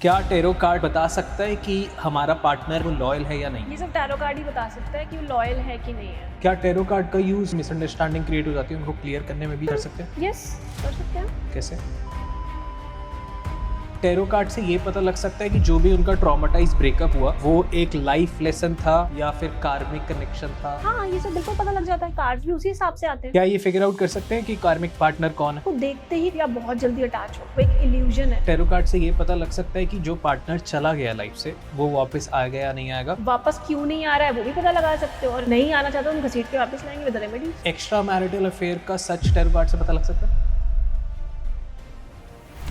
क्या tarot card बता सकता है कि हमारा पार्टनर वो लॉयल है या नहीं? ये सब टैरो कार्ड ही बता सकता है कि वो लॉयल है कि नहीं है। क्या टैरो कार्ड का यूज मिसअंडरस्टैंडिंग क्रिएट हो जाती है उनको क्लियर करने में भी कर सकते हैं? यस, कर सकते हैं। कैसे? टैरो कार्ड से ये पता लग सकता है कि जो भी उनका ट्रॉमेटाइज ब्रेकअप हुआ वो एक लाइफ लेसन था या फिर कार्मिक कनेक्शन था। हाँ, ये सब बिल्कुल पता लग जाता है। कार्ड्स भी उसी हिसाब से आते हैं। क्या ये फिगर आउट कर सकते हैं कि कार्मिक पार्टनर कौन है? को देखते ही या बहुत जल्दी अटैच हो, वो एक इल्यूजन है। टैरो कार्ड से ये पता लग सकता है कि जो पार्टनर चला गया लाइफ से वो वापस आ गया या नहीं आएगा। वापस क्यों नहीं आ रहा है वो भी पता लगा सकते हो, और नहीं आना चाहते तो हम घसीट के वापस लाएंगे with remedy. Extra marital affair का सच टैरो कार्ड से पता लग सकता है।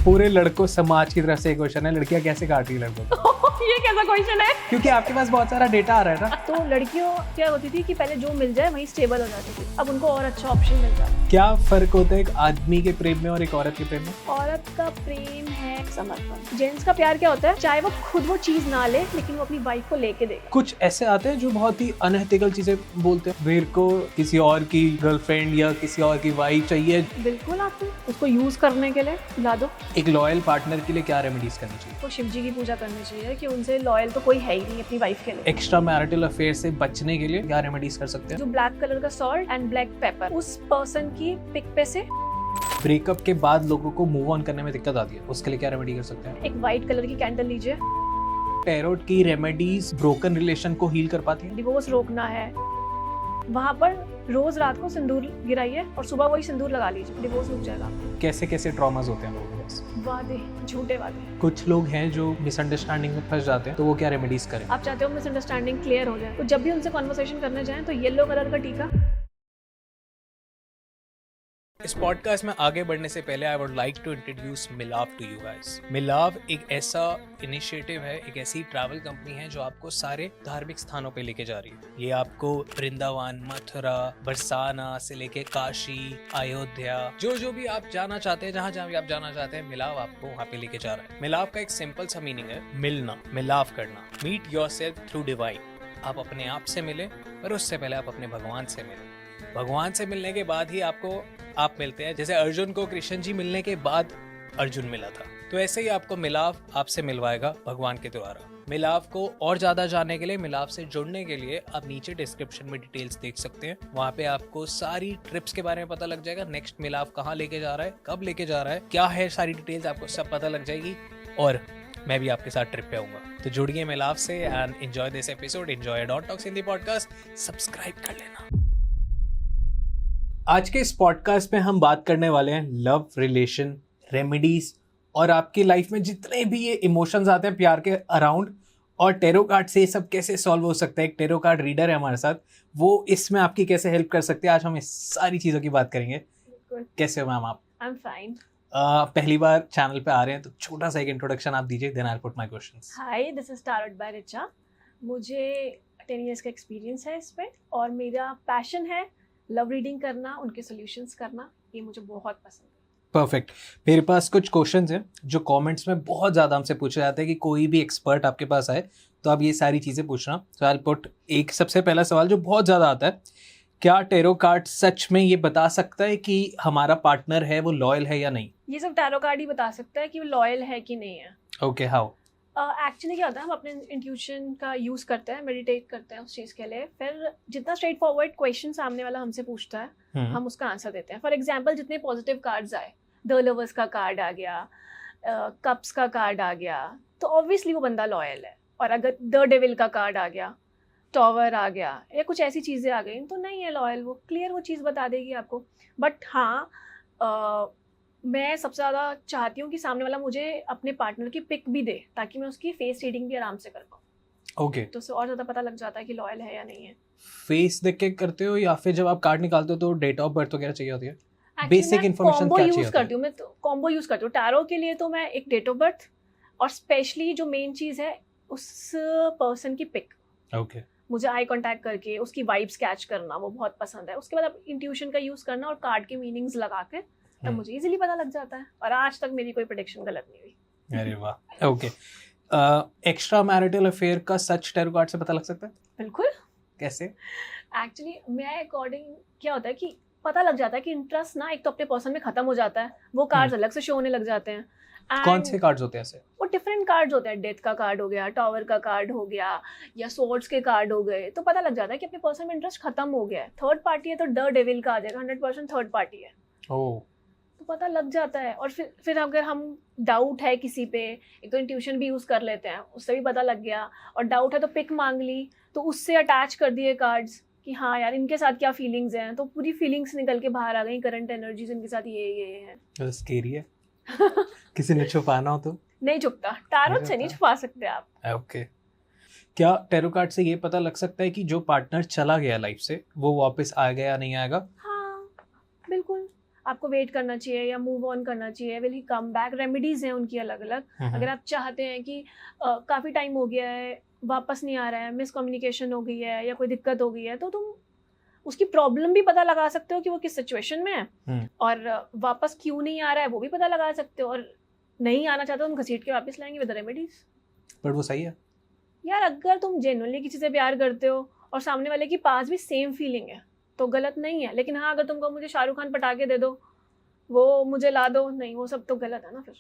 पूरे लड़कों समाज की तरफ से एक क्वेश्चन है, लड़कियां कैसे काट रही है लड़कों को? ये कैसा क्वेश्चन है? क्योंकि आपके पास बहुत सारा डेटा आ रहा है ना। तो लड़कियों क्या होती थी कि पहले जो मिल जाए वहीं स्टेबल हो जाती थी, अब उनको और अच्छा ऑप्शन मिल जाता है। क्या फर्क होता है एक आदमी के प्रेम में और एक औरत के प्रेम में? औरत का प्रेम है समर्पण। जेंट्स का प्यार क्या होता है, चाहे वो खुद वो चीज ना ले लेकिन वो अपनी वाइफ को लेके देगा। कुछ ऐसे आते हैं जो बहुत ही अनएथिकल चीजें बोलते हैं, मेरे को किसी और की गर्लफ्रेंड या किसी और की वाइफ चाहिए। बिल्कुल आते हैं, उसको यूज करने के लिए ला दो। एक लॉयल पार्टनर के लिए क्या रेमेडीज करनी चाहिए? तो शिव जी की पूजा करनी चाहिए कि उनसे लॉयल तो कोई है ही नहीं अपनी वाइफ के लिए। एक्स्ट्रा मैरिटल अफेयर से बचने के लिए क्या रेमेडीज कर सकते हैं? जो ब्लैक कलर का सॉल्ट एंड ब्लैक पेपर उस पर्सन की पिक पे से। ब्रेकअप के बाद लोगों को मूव ऑन करने में दिक्कत आती है, उसके लिए क्या रेमेडी कर सकते हैं? एक व्हाइट कलर की कैंडल लीजिए। टैरोट की रेमेडीज ब्रोकन रिलेशन को हील कर पाती है? डिवोर्स रोकना है, वहाँ पर रोज रात को सिंदूर गिराइए और सुबह वही सिंदूर लगा लीजिए, डिवोर्स रुक जाएगा। कैसे कैसे ट्रॉमास होते हैं लोगों के पास? वादे, झूठे वादे। कुछ लोग हैं जो मिसअंडरस्टैंडिंग में फंस जाते हैं, तो वो क्या रेमेडीज करें? आप चाहते हो मिसअंडरस्टैंडिंग क्लियर हो जाए, तो जब भी उनसे कॉन्वर्सेशन करने जाएं तो येलो कलर का टीका। इस पॉडकास्ट में आगे बढ़ने से पहले I would like to introduce Milaav to you guys. Milaav एक ऐसा इनिशिएटिव है, एक ऐसी ट्रैवल कंपनी है जो आपको सारे धार्मिक स्थानों पे लेके जा रही है। ये आपको वृंदावन, मथुरा, बरसाना से लेके काशी, अयोध्या, जो भी आप जाना चाहते हैं, जहाँ भी आप जाना चाहते हैं, मिलाव आपको वहाँ पे लेके जा रहा है। मिलाव का एक सिंपल सा मीनिंग है मिलना, मिलाव करना। Meet yourself through divine. आप अपने आप से मिले, पर उससे पहले आप अपने भगवान से मिले। भगवान से मिलने के बाद ही आप मिलते हैं। जैसे अर्जुन को कृष्ण जी मिलने के बाद अर्जुन मिला था, तो ऐसे ही आपको मिलाव आपसे मिलवाएगा भगवान के द्वारा। मिलाव को और ज्यादा जानने के लिए, मिलाव से जुड़ने के लिए आप नीचे डिस्क्रिप्शन में डिटेल्स देख सकते हैं। वहाँ पे आपको सारी ट्रिप्स के बारे में पता लग जाएगा। नेक्स्ट मिलाव कहाँ लेके जा रहा है, कब लेके जा रहा है, क्या है, सारी डिटेल्स आपको सब पता लग जाएगी। और मैं भी आपके साथ ट्रिप पे आऊंगा, तो जुड़िए मिलाव से and enjoy this episode. Enjoy dot talks Hindi podcast, subscribe कर लेना। आज के इस पॉडकास्ट में हम बात करने वाले हैं लव रिलेशन रेमेडीज और आपकी लाइफ में जितने भी ये इमोशंस आते हैं प्यार के अराउंड, और टैरो कार्ड से ये सब कैसे सॉल्व हो सकता है। एक टैरो कार्ड रीडर है हमारे साथ, वो इसमें आपकी कैसे हेल्प कर सकते हैं। आज हम इस सारी चीज़ों की बात करेंगे। कैसे हो मैम आप? I am fine. पहली बार चैनल पे आ रहे हैं तो छोटा सा एक इंट्रोडक्शन आप दीजिए, then I will put my questions. Hi, this is tarot by Richa. मुझे 10 इयर्स का एक्सपीरियंस है इस पे, और मेरा पैशन है लव रीडिंग करना, उनके सॉल्यूशंस करना। ये मुझे बहुत पसंद है। परफेक्ट। मेरे पास कुछ क्वेश्चंस हैं जो कमेंट्स में बहुत ज़्यादा हमसे पूछे जाते हैं कि कोई भी एक्सपर्ट आपके पास आए तो आप ये सारी चीज़ें पूछना। तो आई विल पुट एक सबसे पहला सवाल जो बहुत ज़्यादा आता है, क्या टैरो कार्ड सच में ये बता सकता है कि हमारा पार्टनर है वो लॉयल है या नहीं? ये सब टैरो कार्ड ही बता सकता है कि वो लॉयल है कि नहीं है। Okay, how? एक्चुअली क्या होता है, हम अपने इंट्यूशन का यूज़ करते हैं, मेडिटेट करते हैं उस चीज़ के लिए। फिर जितना स्ट्रेट फॉरवर्ड क्वेश्चन सामने वाला हमसे पूछता है हम उसका आंसर देते हैं। फॉर एग्जांपल, जितने पॉजिटिव कार्ड्स आए, द लवर्स का कार्ड आ गया, कप्स का कार्ड आ गया, तो ऑब्वियसली वो बंदा लॉयल है। और अगर द डेविल का कार्ड आ गया, टॉवर आ गया, या कुछ ऐसी चीज़ें आ गई तो नहीं है लॉयल, वो क्लियर वो चीज़ बता देगी आपको। बट हाँ, मैं सबसे ज़्यादा चाहती हूँ कि सामने वाला मुझे अपने पार्टनर की पिक भी दे, ताकि मैं उसकी फेस रीडिंग भी आराम से कर पाऊँ। ओके, तो उससे और ज़्यादा पता लग जाता है कि लॉयल है या नहीं है। फेस देख के करते हो या फिर जब आप कार्ड निकालते हो तो डेट ऑफ बर्थ वगैरह चाहिए होती है? बेसिक इन्फॉर्मेशन क्या चाहिए होती है? करती हूँ मैं, तो कॉम्बो यूज़ करती हूँ। टैरो के लिए तो मैं एक डेट ऑफ बर्थ, और स्पेशली जो मेन चीज़ है उस पर्सन की पिक। ओके, मुझे आई कांटेक्ट करके उसकी वाइब्स कैच करना वो बहुत पसंद है। उसके बाद आप इंट्यूशन का यूज़ करना और कार्ड के मीनिंग्स लगा के, तब मुझे इजीली पता लग जाता है। और आज तक मेरी कोई प्रेडिक्शन गलत नहीं हुई। अरे वाह। ओके, एक्स्ट्रा मैरिटल अफेयर का सच टैरो कार्ड से पता लग सकता है? बिल्कुल। कैसे? एक्चुअली मैं अकॉर्डिंग क्या होता है कि पता लग जाता है कि इंटरेस्ट ना एक तो अपने पर्सन में खत्म हो जाता है, वो कार्ड्स अलग से शो होने लग जाते हैं। कौन And से कार्ड्स होते हैं ऐसे? वो डिफरेंट कार्ड्स होते हैं, डेथ का कार्ड हो गया, टावर का कार्ड हो गया, या सोर्ड्स के कार्ड हो गए, तो पता लग जाता है कि अपने पर्सन में इंटरेस्ट खत्म हो गया है। थर्ड पार्टी है तो द डेविल का आ जाएगा, 100% थर्ड पार्टी है, ओह, तो पता लग जाता है। और फिर अगर हम डाउट है किसी पे, एक तो इंट्यूशन भी यूज कर लेते हैं, उससे भी पता लग गया, और डाउट है तो पिक मांग ली, तो उससे अटैच कर दिए कार्ड्स कि हाँ यार इनके साथ क्या फीलिंग्स हैं, तो पूरी फीलिंग्स निकल के बाहर आ गई, करंट एनर्जीज इनके साथ ये है। तो स्केरी है। किसी ने छुपाना हो तो? नहीं छुपता, टारोट से नहीं छुपा सकते आप। ओके। क्या टैरो कार्ड से ये पता लग सकता है कि जो पार्टनर चला गया लाइफ से वो वापस आ गया या नहीं आएगा? हाँ बिल्कुल, आपको वेट करना चाहिए या मूव ऑन करना चाहिए, will he come back. Remedies हैं उनकी अलग अलग। अगर आप चाहते हैं कि काफ़ी टाइम हो गया है, वापस नहीं आ रहा है, मिसकम्युनिकेशन हो गई है या कोई दिक्कत हो गई है, तो तुम उसकी प्रॉब्लम भी पता लगा सकते हो कि वो किस सिचुएशन में है, और वापस क्यों नहीं आ रहा है वो भी पता लगा सकते हो, और नहीं आना चाहते हो तुम घसीट के वापस लाएंगे विद रेमेडीज। पर वो सही है यार अगर तुम जेन्युइनली किसी से प्यार करते हो और सामने वाले के पास भी सेम फीलिंग है तो गलत नहीं है। लेकिन हाँ, अगर तुमको मुझे शाहरुख खान पटा के दे दो, वो मुझे ला दो, नहीं वो सब तो गलत है ना। फिर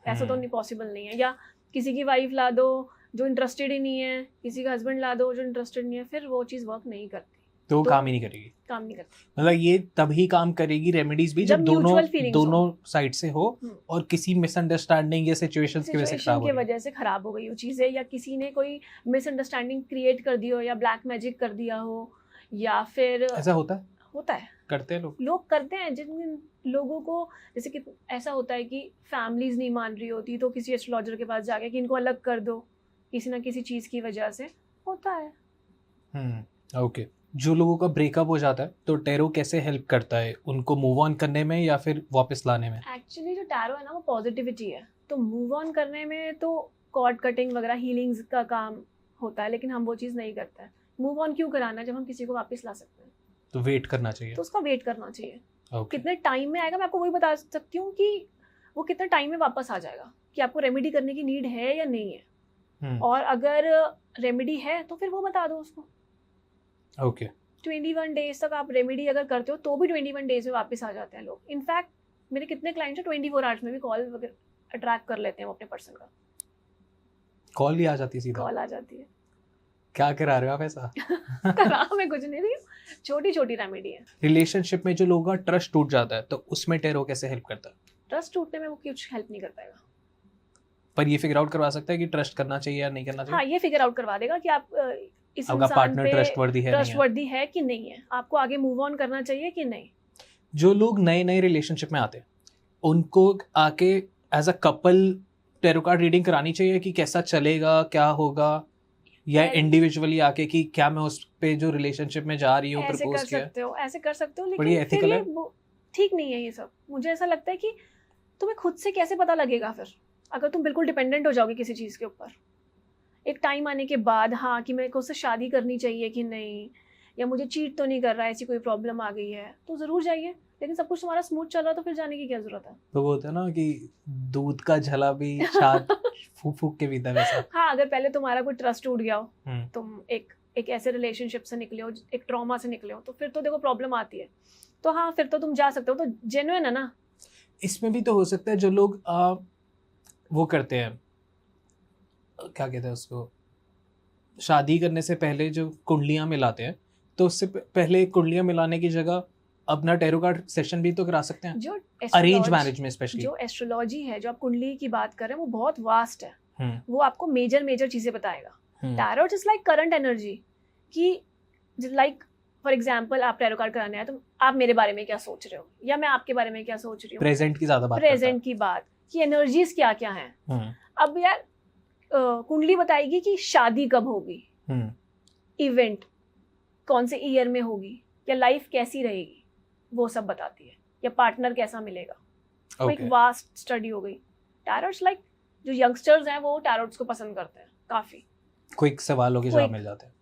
ऐसा तो नहीं, पॉसिबल नहीं है। या किसी की वाइफ ला दो जो इंटरेस्टेड ही नहीं है, किसी का हस्बैंड ला दो जो इंटरेस्टेड नहीं है, फिर वो चीज़ वर्क नहीं करती, तो काम ही नहीं करेगी। काम नहीं करती। मतलब ये तभी काम करेगी रेमेडीज भी जब दोनों साइड से हो और किसी मिसअंडरस्टैंडिंग या सिचुएशंस की वजह से खराब हो गई वो चीज़ें, या किसी ने कोई मिसअंडरस्टैंडिंग क्रिएट कर दी हो, या ब्लैक मैजिक कर दिया हो, या फिर ऐसा होता है करते हैं लोग करते हैं। जिन लोगों को जैसे कि ऐसा होता है कि फैमिलीज नहीं मान रही होती तो किसी एस्ट्रोलॉजर के पास जाके कि इनको अलग कर दो किसी ना किसी चीज़ की वजह से, होता है। ओके। जो लोगों का ब्रेकअप हो जाता है तो टैरो कैसे हेल्प करता है उनको मूव ऑन करने में या फिर वापस लाने में? एक्चुअली जो टैरो है ना वो पॉजिटिविटी है, तो मूव ऑन करने में तो कॉर्ड कटिंग वगैरह हीलिंग्स का काम होता है, लेकिन हम वो चीज़ नहीं करते हैं। मूव ऑन क्यों कराना है जब हम किसी को वापस ला सकते हैं? तो वेट करना चाहिए, तो उसका वेट करना चाहिए। okay. कितने टाइम में आएगा मैं आपको वही बता सकती हूँ कि वो कितने टाइम में वापस आ जाएगा, कि आपको रेमेडी करने की नीड है या नहीं है। और अगर रेमेडी है तो फिर वो बता दो उसको। ओके। 21 डेज तक आप रेमेडी अगर करते हो तो भी 21 डेज में वापस आ जाते हैं लोग। इनफैक्ट मेरे कितने क्लाइंट्स हैं 24 आवर्स में भी कॉल वगैरह अट्रैक्ट कर लेते हैं वो अपने पर्सन का। कॉल ही आ जाती है सीधा? कॉल आ जाती है। क्या करा रहे हो आप ऐसा? करा मैं कुछ नहीं रही, छोटी छोटी रेमेडी है। रिलेशनशिप में जो लोगों का ट्रस्ट टूट जाता है तो उसमें टैरो कैसे हेल्प करता है? ट्रस्ट टूटने में वो कुछ हेल्प नहीं कर पाएगा, पर ये फिगर आउट करवा सकता है कि ट्रस्ट करना चाहिए या नहीं करना चाहिए। हाँ, ये फिगर आउट करवा देगा कि आप इस आपका पार्टनर ट्रस्टवर्दी है कि नहीं है, आपको आगे मूव ऑन करना चाहिए कि नहीं। जो लोग नए रिलेशनशिप में आते हैं उनको आके as a couple tarot card reading करानी चाहिए कि कैसा चलेगा, क्या होगा, या इंडिविजुअली आके कि क्या मैं उस पे जो रिलेशनशिप में जा रही हूँ प्रपोज किया? ऐसे कर सकते हो, लेकिन ये एथिकल है? ठीक नहीं है ये सब। मुझे ऐसा लगता है कि तुम्हें खुद से कैसे पता लगेगा फिर अगर तुम बिल्कुल डिपेंडेंट हो जाओगे किसी चीज़ के ऊपर। एक टाइम आने के बाद हाँ कि मेरे को उससे शादी करनी चाहिए कि नहीं, या मुझे चीट तो नहीं कर रहा है, ऐसी कोई प्रॉब्लम आ गई है तो ज़रूर जाइए। लेकिन सब कुछ तुम्हारा स्मूथ चल रहा तो फिर जाने की क्या ज़रूरत है? तो वो होता है ना कि दूध का झला भी छाछ फूक के पीता है वैसा। हाँ, अगर पहले तुम्हारा कोई ट्रस्ट टूट गया हो, तुम एक ऐसे रिलेशनशिप से निकले हो, एक ट्रॉमा से निकले हो, तो फिर तो देखो प्रॉब्लम आती है। तो हाँ, फिर तो तुम जा सकते हो, तो जेन्युइन है ना। इसमें भी तो हो सकता है जो लोग वो करते हैं, क्या कहते हैं उसको, शादी करने से पहले जो कुंडलियां मिलाते हैं, तो उससे पहले कुंडलियां मिलाने की जगह अपना टैरो कार्ड सेशन भी तो करा सकते हैं। जो अरेंज मैरिज में स्पेशली जो एस्ट्रोलॉजी है, जो आप कुंडली की बात कर रहे हैं, वो बहुत वास्ट है। वो आपको मेजर चीजें बताएगा। Tarot is like current energy, कि लाइक फॉर एग्जांपल आप टैरो कार्ड कराने आए तो आप मेरे बारे में क्या सोच रहे हो, या मैं आपके बारे में क्या सोच रही हूँ। प्रेजेंट की ज्यादा बात, प्रेजेंट की बात कि एनर्जीज क्या क्या हैं। अब यार कुंडली बताएगी कि शादी कब होगी, इवेंट कौन से ईयर में होगी, या लाइफ कैसी रहेगी, वो सब बताती है, या पार्टनर कैसा मिलेगा। वो एक वास्ट स्टडी हो गई। टैरोट्स लाइक जो यंगस्टर्स हैं वो टैरोट्स को पसंद करते हैं काफी। क्विक सवालों के जवाब मिल जाते हैं,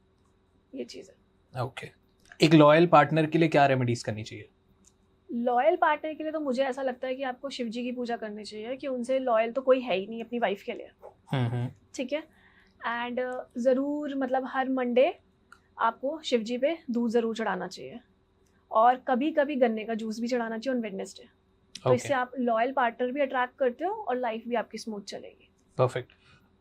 ये चीज है। ओके। एक लॉयल पार्टनर के लिए क्या रेमेडीज करनी चाहिए? लॉयल पार्टनर के लिए तो मुझे ऐसा लगता है कि आपको शिव जी की पूजा करनी चाहिए, कि उनसे लॉयल तो कोई है ही नहीं अपनी वाइफ के लिए। ठीक है। एंड ज़रूर मतलब हर मंडे आपको शिव जी पे दूध ज़रूर चढ़ाना चाहिए, और कभी कभी गन्ने का जूस भी चढ़ाना चाहिए ऑन वेडनेसडे। तो इससे आप लॉयल पार्टनर भी अट्रैक्ट करते हो और लाइफ भी आपकी स्मूथ चलेगी। परफेक्ट।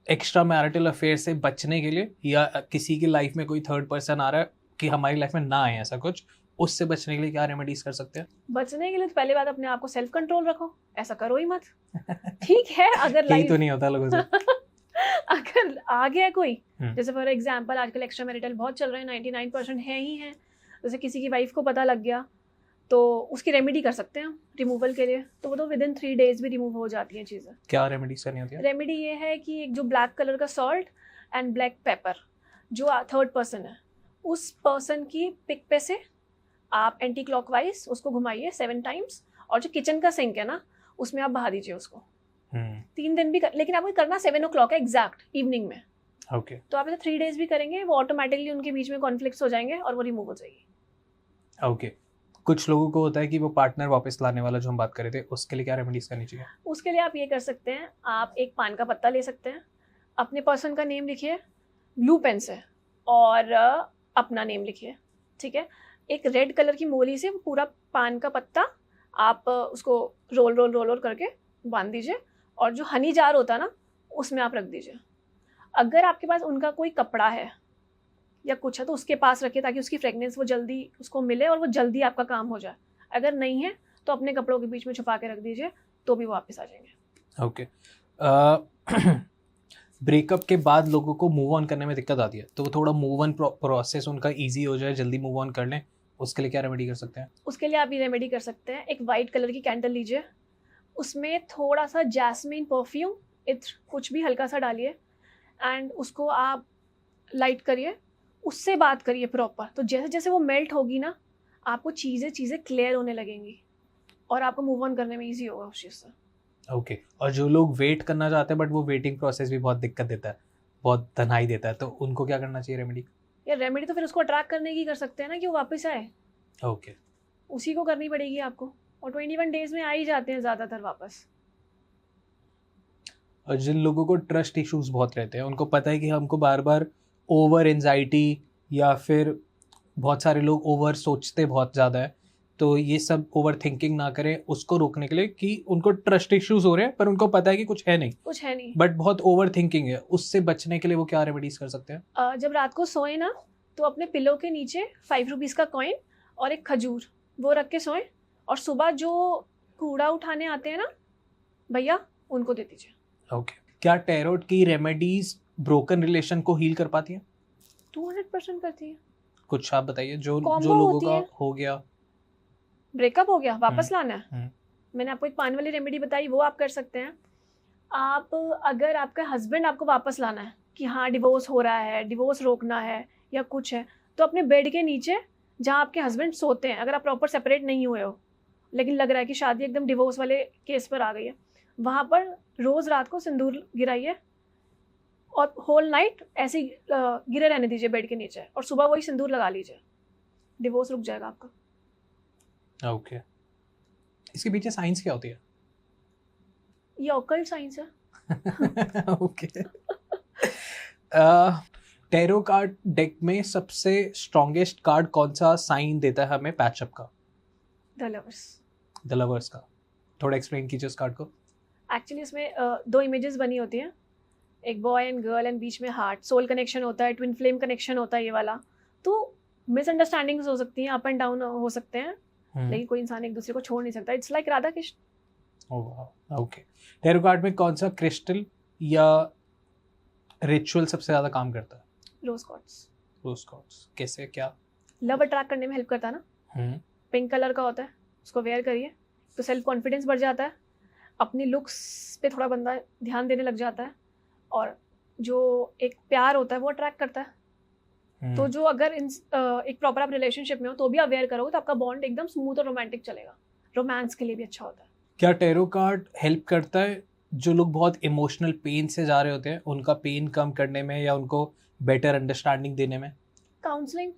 एक्स्ट्रा मैरिटल अफेयर से बचने के लिए या किसी की लाइफ में कोई थर्ड पर्सन आ रहा है कि हमारी लाइफ में ना आए ऐसा कुछ, उससे बचने के लिए क्या रेमेडीज कर सकते हैं? बचने के लिए तो पहले बात अपने आप को सेल्फ कंट्रोल रखो, ऐसा करो ही मत। ठीक है, अगर यही तो नहीं होता लोगों से। अगर आ गया कोई, जैसे फॉर एग्जांपल आजकल एक्स्ट्रा मैरिटल बहुत चल रहे हैं, 99% है ही है। जैसे किसी की वाइफ को पता लग गया तो उसकी रेमेडी कर सकते हैं रिमूवल के लिए, तो वो तो विद इन 3 days भी रिमूव हो जाती हैं चीज़ें। क्या रेमेडीज करनी होती है? रेमेडी ये है कि एक जो ब्लैक कलर का सॉल्ट एंड ब्लैक पेपर, जो थर्ड पर्सन है उस पर्सन की पिक पे से आप एंटी क्लॉकवाइज उसको घुमाइए 7 times, और जो किचन का सिंक है ना उसमें आप बहा दीजिए उसको। 3 दिन भी लेकिन आपको करना 7 o'clock है एग्जैक्ट इवनिंग में। ओके। तो आप इसे 3 days भी करेंगे, वो ऑटोमेटिकली उनके बीच में कॉन्फ्लिक्ट्स हो जाएंगे और वो रिमूव हो जाएगी। ओके। कुछ लोगों को होता है कि वो पार्टनर वापस लाने वाला जो हम बात कर रहे थे, उसके लिए क्या रेमेडीज करनी चाहिए? उसके लिए आप ये कर सकते हैं, आप एक पान का पत्ता ले सकते हैं, अपने पर्सन का नेम लिखिए ब्लू पेन से और अपना नेम लिखिए, ठीक है। एक रेड कलर की मोली से पूरा पान का पत्ता आप उसको रोल रोल रोल रोल करके बांध दीजिए, और जो हनी जार होता है ना उसमें आप रख दीजिए। अगर आपके पास उनका कोई कपड़ा है या कुछ है तो उसके पास रखिए, ताकि उसकी फ्रेगनेंस वो जल्दी उसको मिले और वो जल्दी आपका काम हो जाए। अगर नहीं है तो अपने कपड़ों के बीच में छुपा के रख दीजिए, तो भी वो वापस आ जाएंगे। ओके। ब्रेकअप के बाद लोगों को मूव ऑन करने में दिक्कत आती है, तो वो थोड़ा मूव ऑन प्रोसेस उनका ईजी हो जाए, जल्दी मूव ऑन कर लें, उसके लिए क्या रेमेडी कर सकते हैं? उसके लिए आप ये रेमेडी कर सकते हैं, एक वाइट कलर की कैंडल लीजिए, उसमें थोड़ा सा जैस्मिन परफ्यूम, इत्र कुछ भी हल्का सा डालिए, एंड उसको आप लाइट करिए, उससे बात करिए प्रॉपर। तो जैसे जैसे वो मेल्ट होगी ना, आपको चीज़ें क्लियर होने लगेंगी और आपको मूव ऑन करने में ईजी होगा उस चीज़ से। ओके। और जो लोग वेट करना चाहते हैं बट वो वेटिंग प्रोसेस भी बहुत दिक्कत देता है, बहुत तन्हाई देता है, तो उनको क्या करना चाहिए रेमेडी? या रेमेडी तो फिर उसको अट्रैक्ट करने की कर सकते हैं ना, कि वो वापस आए। ओके। उसी को करनी पड़ेगी आपको, और 21 days में आ ही जाते हैं ज़्यादातर वापस। और जिन लोगों को ट्रस्ट इश्यूज बहुत रहते हैं, उनको पता है कि हमको बार बार ओवर एंजाइटी या फिर बहुत सारे लोग ओवर सोचते बहुत ज़्यादा है, तो ये सब ओवर थिंकिंग ना करें, उसको रोकने के लिए कि उनको ट्रस्ट इश्यूज हो रहे हैं पर उनको पता है कि कुछ है नहीं बट बहुत ओवर थिंकिंग है, उससे बचने के लिए वो क्या रेमेडीज कर सकते हैं? जब रात को सोए ना तो अपने पिलो के नीचे 5 rupees का कॉइन और एक खजूर वो रख के सोएं, और सुबह जो कूड़ा उठाने आते हैं ना भैया, उनको दे दीजिए। ओके। क्या टैरोट की रेमेडीज ब्रोकन रिलेशन को हील कर पाती हैं? 200% करती है। कुछ आप बताइए, जो Combo लोगों होती का है। हो गया, ब्रेकअप हो गया, वापस लाना है। हम्म। मैंने आपको एक पान वाली रेमेडी बताई, वो आप कर सकते हैं। आप अगर आपका हस्बैंड आपको वापस लाना है कि हाँ डिवोर्स हो रहा है, डिवोर्स रोकना है या कुछ है, तो अपने बेड के नीचे जहाँ आपके हस्बैंड सोते हैं, अगर आप प्रॉपर सेपरेट नहीं हुए हो लेकिन लग रहा है कि शादी एकदम डिवोर्स वाले केस पर आ गई है, वहाँ पर रोज़ रात को सिंदूर गिराइए और होल नाइट ऐसे ही गिरे रहने दीजिए बेड के नीचे, और सुबह वही सिंदूर लगा लीजिए, डिवोर्स रुक जाएगा आपका। ओके। इसके पीछे साइंस क्या होती है? ये ऑकल्ट साइंस है। ओके। टैरो कार्ड डेक में सबसे स्ट्रॉन्गेस्ट कार्ड कौन सा साइन देता है हमें पैचअप का? The lovers. द लवर्स का। थोड़ा एक्सप्लेन कीजिए उस कार्ड को। एक्चुअली इसमें 2 इमेजेस बनी होती हैं, एक बॉय एंड गर्ल एंड बीच में हार्ट, सोल कनेक्शन होता है, ट्विन फ्लेम कनेक्शन होता है ये वाला। तो मिसअंडरस्टैंडिंग्स हो सकती हैं, अप एंड डाउन हो सकते हैं, लेकिन कोई इंसान एक दूसरे को छोड़ नहीं सकता। It's like Radha Krishna. Okay. Tarot card में कौन सा क्रिस्टल या रिचुअल सबसे ज़्यादा काम करता है? रोज क्वार्ट्ज। रोज क्वार्ट्ज। कैसे, क्या? लव अट्रैक्ट करने में हेल्प करता है ना। पिंक कलर का होता है, उसको वेयर करिए तो सेल्फ कॉन्फिडेंस बढ़ जाता है, अपनी लुक्स पे थोड़ा बंदा ध्यान देने लग जाता है, और जो एक प्यार होता है वो अट्रैक्ट करता है। तो जो अगर एक प्रॉपर आप रिलेशनशिप में हो तो भी आप वेयर करोगे तो आपका बॉन्ड एकदम स्मूथ और रोमांटिक चलेगा, रोमांस के लिए भी अच्छा होता है। क्या टैरो कार्ड हेल्प करता है जो लोग बहुत इमोशनल पेन से जा रहे होते हैं, उनका पेन कम करने में या उनको बेटर अंडरस्टैंडिंग देने में? काउंसलिंग।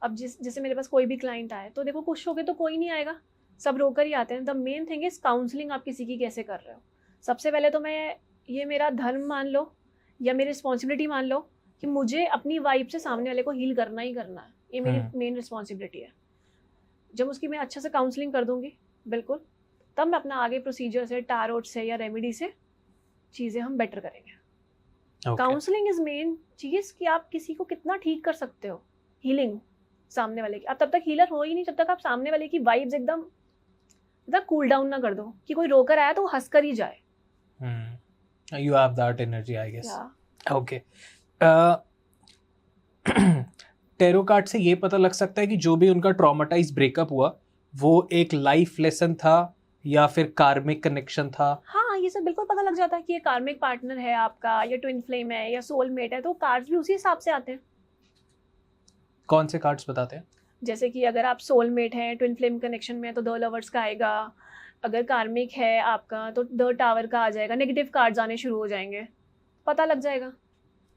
अब जैसे मेरे पास कोई भी क्लाइंट आए तो देखो खुश होके तो कोई नहीं आएगा, सब रोकर ही आते हैं। The main thing is counselling आप किसी की कैसे कर रहे हो। सबसे पहले तो मैं ये मेरा धर्म मान लो या मेरी रिस्पॉन्सिबिलिटी मान लो कि मुझे अपनी वाइब से सामने वाले को हील करना ही करना है, ये मेरी मेन रिस्पॉन्सिबिलिटी है। जब उसकी मैं अच्छे से काउंसलिंग कर दूंगी बिल्कुल, तब मैं अपना आगे प्रोसीजर से, टारोट से या रेमेडी से चीज़ें हम बेटर करेंगे। काउंसलिंग इज मेन चीज़ कि आप किसी को कितना ठीक कर सकते हो, हीलिंग सामने वाले की। आप तब तक हीलर हो ही नहीं जब तक आप सामने वाले की वाइब्स एकदम कूल डाउन ना कर दो कि कोई रोकर आया तो वो हंस कर ही जाए। You have that energy, I guess. Yeah. Okay. Tarot card से ये पता लग सकता है कि जो भी उनका ट्रॉमेटाइज ब्रेकअप हुआ वो एक लाइफ लेसन था या फिर कार्मिक कनेक्शन था? हाँ, ये सब बिल्कुल पता लग जाता है कि ये कार्मिक पार्टनर है आपका, या ट्विन फ्लेम है, या सोलमेट है, तो कार्ड्स भी उसी हिसाब से आते हैं। कौन से कार्ड्स बताते हैं? जैसे कि अगर आप सोलमेट हैं, ट्विन फ्लेम कनेक्शन में है तो द लवर्स का आएगा, अगर कार्मिक है आपका तो द टावर का आ जाएगा, नेगेटिव कार्ड्स आने शुरू हो जाएंगे, पता लग जाएगा।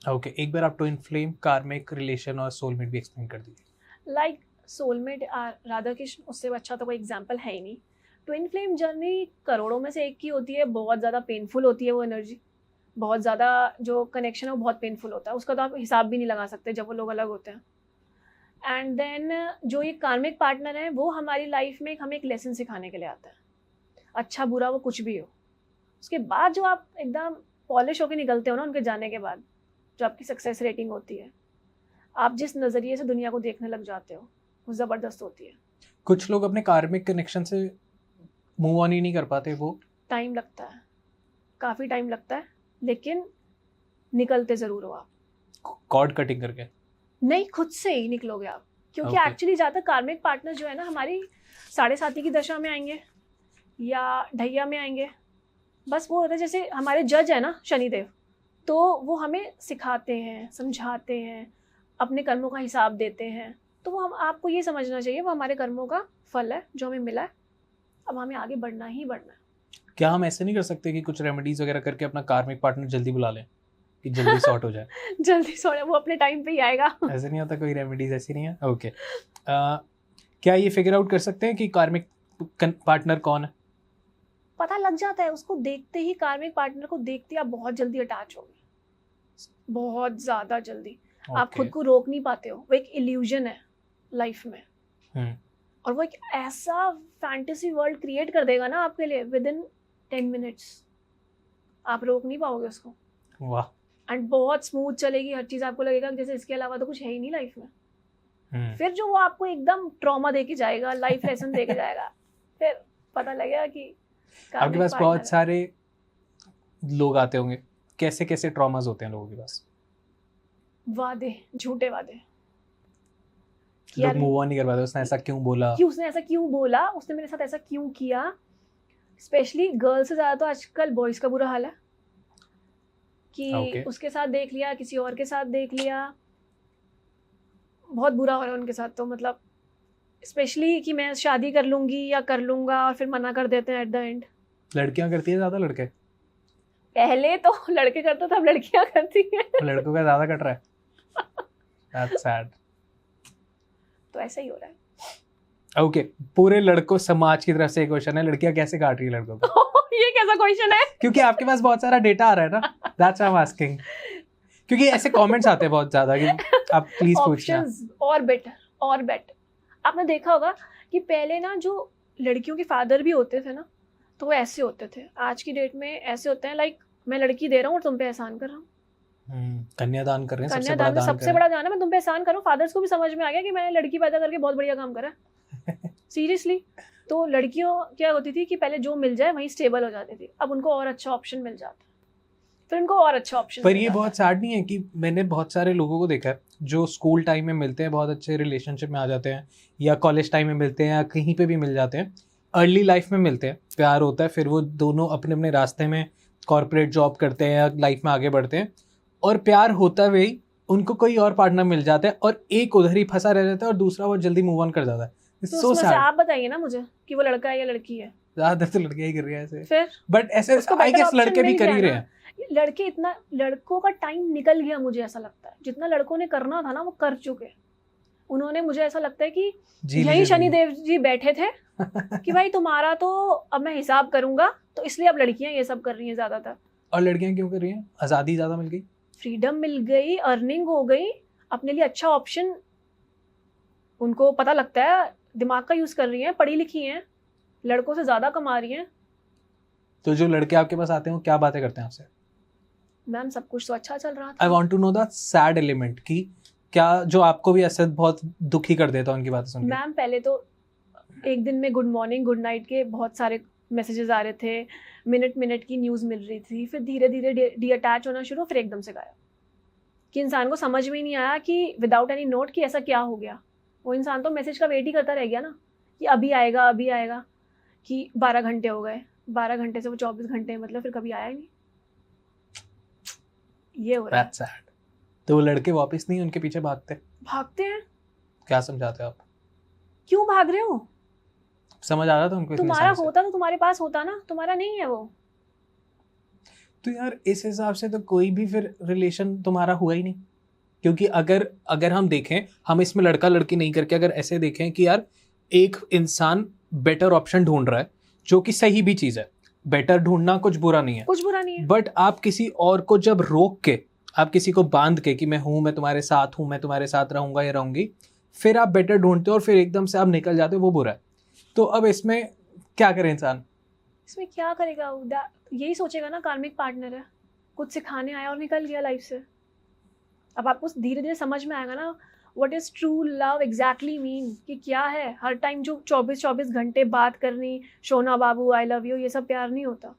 ओके, एक बार आप ट्विन फ्लेम, कार्मिक रिलेशन और सोलमेट भी एक्सप्लेन कर दीजिए। लाइक सोलमेट राधा कृष्ण, उससे अच्छा तो कोई एग्जाम्पल है ही नहीं। ट्विन फ्लेम जर्नी करोड़ों में से एक की होती है, बहुत ज़्यादा पेनफुल होती है वो एनर्जी, बहुत ज़्यादा जो कनेक्शन है वो बहुत पेनफुल होता है, उसका तो आप हिसाब भी नहीं लगा सकते जब वो लोग अलग होते हैं। एंड देन जो ये कार्मिक पार्टनर है वो हमारी लाइफ में हमें एक लेसन सिखाने के लिए आता है, अच्छा बुरा वो कुछ भी हो। उसके बाद जो आप एकदम पॉलिश होकर निकलते हो ना उनके जाने के बाद, जो आपकी सक्सेस रेटिंग होती है, आप जिस नज़रिए से दुनिया को देखने लग जाते हो वो ज़बरदस्त होती है। कुछ लोग अपने कार्मिक कनेक्शन से मूव ऑन ही नहीं कर पाते, वो टाइम लगता है, काफ़ी टाइम लगता है, लेकिन निकलते ज़रूर हो आप। कॉर्ड कटिंग करके? नहीं, खुद से ही निकलोगे आप, क्योंकि Okay. एक्चुअली ज़्यादा कार्मिक पार्टनर जो है ना हमारी साढ़े साथी की दशा में आएंगे या ढैया में आएंगे। बस वो होता है जैसे हमारे जज है ना शनिदेव, तो वो हमें सिखाते हैं, समझाते हैं, अपने कर्मों का हिसाब देते हैं। तो वो हम आपको ये समझना चाहिए वो हमारे कर्मों का फल है जो हमें मिला है, अब हमें आगे बढ़ना ही बढ़ना है। क्या हम ऐसे नहीं कर सकते कि कुछ रेमेडीज वगैरह करके अपना कार्मिक पार्टनर जल्दी बुला लें कि जल्दी सॉर्ट हो जाए? जल्दी सॉर्ट, वो अपने टाइम पे ही आएगा। ऐसे नहीं होता, कोई रेमेडीज ऐसी नहीं है? ओके। क्या ये फिगर आउट कर सकते हैं कि कार्मिक पार्टनर कौन है? पता लग जाता है उसको देखते ही, कार्मिक पार्टनर को देखते ही आप बहुत जल्दी अटैच होगे, बहुत ज़्यादा जल्दी। आप खुद को रोक नहीं पाते हो, वो एक इल्यूजन है लाइफ में। और वो एक ऐसा फैंटेसी वर्ल्ड क्रिएट कर देगा ना आपके लिए विद इन 10 मिनट्स, आप रोक नहीं पाओगे उसको। वाह। एंड बहुत स्मूथ चलेगी हर चीज़, आपको लगेगा कि जैसे इसके अलावा तो कुछ है ही नहीं लाइफ में। फिर जो वो आपको एकदम ट्रॉमा दे के जाएगा, लाइफ लेसन दे के जाएगा, फिर पता लगेगा कि आपके पास बहुत सारे लोग आते होंगे, कैसे कैसे ट्रॉमास होते हैं लोगों के पास? वादे, झूठे वादे, लोग मूव ऑन नहीं कर पाते, उसने ऐसा क्यों बोला, उसने मेरे साथ ऐसा क्यों किया। स्पेशली गर्ल्स से ज़्यादा तो आजकल बॉयज़ का बुरा हाल है कि उसके साथ देख लिया, किसी और के साथ देख लिया, बहुत बुरा हो रहा है उनके साथ। तो मतलब स्पेशली कि मैं शादी कर लूँगी या कर लूँगा और फिर मना कर देते हैं एट द एंड। लड़कियां करती है ज़्यादा लड़के? पहले तो लड़के करते थे, अब लड़कियां करती हैं। लड़कों का ज़्यादा कट रहा है। That's sad. तो ऐसा ही हो रहा है। ओके, पूरे लड़कों समाज की तरफ से एक क्वेश्चन है, लड़कियां कैसे काट रही है लड़कों को? ये कैसा क्वेश्चन है? क्योंकि आपके पास बहुत सारा डेटा आ रहा है ना, that's why I am asking. क्योंकि ऐसे कमेंट्स आते हैं बहुत ज्यादा कि आप प्लीज पूछना। और बेटर आपने देखा होगा कि पहले ना जो लड़कियों के फादर भी होते थे ना, तो वो ऐसे होते थे। आज की डेट में ऐसे होते हैं लाइक मैं लड़की दे रहा हूँ और तुम पे एहसान कर रहा हूँ, कन्यादान कर रहे हैं, सबसे बड़ा दान है, मैं तुम पे एहसान करूँ। फादर्स को भी समझ में आ गया कि मैंने लड़की पैदा करके बहुत बढ़िया काम करा। सीरियसली। तो लड़कियों क्या होती थी कि पहले जो मिल जाए वहीं स्टेबल हो जाती थी, अब उनको और अच्छा ऑप्शन मिल जाता है, फिर उनको और अच्छा ऑप्शन। पर ये बहुत सैड नहीं है कि मैंने बहुत सारे लोगों को देखा है जो स्कूल टाइम में मिलते हैं, बहुत अच्छे रिलेशनशिप में आ जाते हैं, या कॉलेज टाइम में मिलते हैं, या कहीं पे भी मिल जाते हैं, अर्ली लाइफ में मिलते हैं, प्यार होता है, फिर वो दोनों अपने अपने रास्ते में कॉर्पोरेट जॉब करते हैं या लाइफ में आगे बढ़ते हैं, और प्यार होता हुए उनको कोई और पार्टनर मिल जाता है और एक उधर ही फंसा रह जाता है और दूसरा वो जल्दी मूव ऑन कर जाता है। तो उसमें से आप बताइए ना मुझे कि वो लड़का है या लड़की है। ज्यादातर तो लड़कियां ही कर रही है ऐसे, फिर बट ऐसे आई गेस लड़के भी कर ही रहे हैं। लड़के, इतना लड़कों का टाइम निकल गया मुझे ऐसा लगता है, जितना लड़कों ने करना था ना वो कर चुके। उन्होंने, मुझे ऐसा लगता है कि यही शनिदेव जी बैठे थे कि भाई तुम्हारा तो अब मैं हिसाब करूंगा, तो इसलिए अब लड़कियां ये सब कर रही हैं ज्यादातर। और लड़कियां क्यों कर रही हैं? आजादी ज्यादा मिल गई, फ्रीडम मिल गई, अर्निंग हो गई, अपने लिए अच्छा ऑप्शन उनको पता लगता है, दिमाग का यूज कर रही हैं, पढ़ी लिखी हैं, लड़कों से ज्यादा कमा रही हैं। तो जो लड़के आपके पास आते हैं वो क्या बातें करते हैं आपसे? मैम सब कुछ तो अच्छा चल रहा आई था। Want to know the sad element की क्या जो आपको भी ऐसे बहुत दुखी कर देता उनकी बातें सुन के। मैम पहले तो एक दिन में गुड मॉर्निंग गुड नाइट के बहुत सारे मैसेजेस आ रहे थे, मिनट मिनट की न्यूज़ मिल रही थी, फिर धीरे धीरे डी अटैच होना शुरू, फिर एकदम से गायब। कि इंसान को समझ में ही नहीं आया कि विदाउट एनी नोट कि ऐसा क्या हो गया। वो इंसान तो मैसेज का वेट ही करता रह गया ना कि अभी आएगा, कि 12 घंटे हो गए, 12 घंटे से वो 24 घंटे, मतलब फिर कभी आया ही नहीं। ये हो रहा है। That's sad. तो वो लड़के वापस नहीं उनके पीछे भागते हैं। क्या समझाते हो आप? क्यों भाग रहे हो? समझ आ रहा था उनको इतनी तुम्हारा आसानी से? होता तो तुम्हारे पास होता ना, तुम्हारा नहीं है वो। तो यार इस हिसाब से तो कोई भी फिर रिलेशन तुम्हारा हुआ ही नहीं, क्योंकि अगर हम देखें, हम इसमें लड़का लड़की नहीं करके अगर ऐसे देखें कि यार एक इंसान बेटर ऑप्शन ढूंढ रहा है, जो कि सही भी चीज है, बेटर ढूंढना कुछ बुरा नहीं है, कुछ बुरा नहीं है। बट आप किसी और को जब रोक के, आप किसी को बांध के कि मैं हूं, मैं तुम्हारे साथ हूं, मैं तुम्हारे साथ रहूंगा या रहूंगी, फिर आप बेटर ढूंढते हो और फिर एकदम से आप निकल जाते हो, वो बुरा है। तो अब इसमें क्या करे इंसान? इसमें क्या करेगा? यही सोचेगा ना कार्मिक पार्टनर है, कुछ सिखाने आया और निकल गया लाइफ से। अब आपको धीरे धीरे समझ में आएगा ना what is true love exactly mean, कि क्या है। हर टाइम जो 24 घंटे बात करनी, सोना बाबू आई लव यू, ये सब प्यार नहीं होता।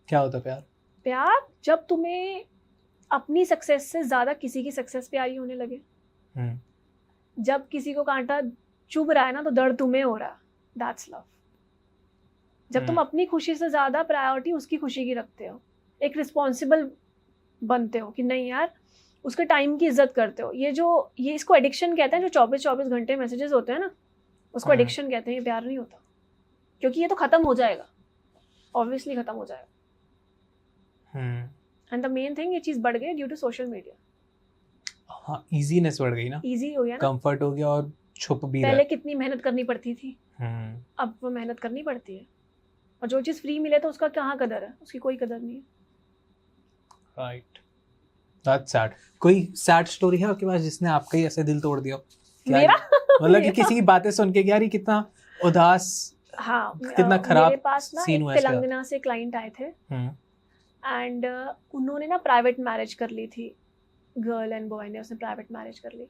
क्या होता प्यार? प्यार जब तुम्हें अपनी सक्सेस से ज्यादा किसी की सक्सेस प्यारी होने लगे। जब किसी को कांटा चुभ रहा है ना तो दर्द तुम्हें हो रहा है, दैट्स लव। जब तुम अपनी खुशी से ज्यादा प्रायोरिटी उसकी खुशी की रखते हो, एक रिस्पॉन्सिबल बनते हो कि नहीं यार उसके टाइम की इज्जत करते हो। ये इसको एडिक्शन कहते हैं, जो 24 घंटे मैसेजेस होते हैं ना, उसको एडिक्शन कहते हैं। ये प्यार नहीं होता, क्योंकि ये तो खत्म हो जाएगा, ऑब्वियसली खत्म हो जाएगा। एंड द मेन थिंग, ये चीज बढ़ गई ड्यू टू सोशल मीडिया। हाँ, इजीनेस बढ़ गई ना, इजी हो गया ना, कंफर्ट हो गया और छुप भी रहा पहले है। कितनी मेहनत करनी पड़ती थी, अब वो मेहनत करनी पड़ती है। और जो चीज फ्री मिले तो उसका कहाँ कदर है, उसकी कोई कदर नहीं है। Right, that's sad. कोई सैड स्टोरी है आपके पास जिसने आपका ही ऐसे दिल तोड़ दिया हो? मेरा मतलब कि किसी की बातें सुन के यार ये कितना उदास, हाँ, कितना खराब मेरे पास ना सीन एक हुआ इसका। तेलंगाना से क्लाइंट आए थे एंड उन्होंने ना प्राइवेट मैरिज कर ली थी। गर्ल एंड बॉय ने, उसने प्राइवेट मैरिज कर ली।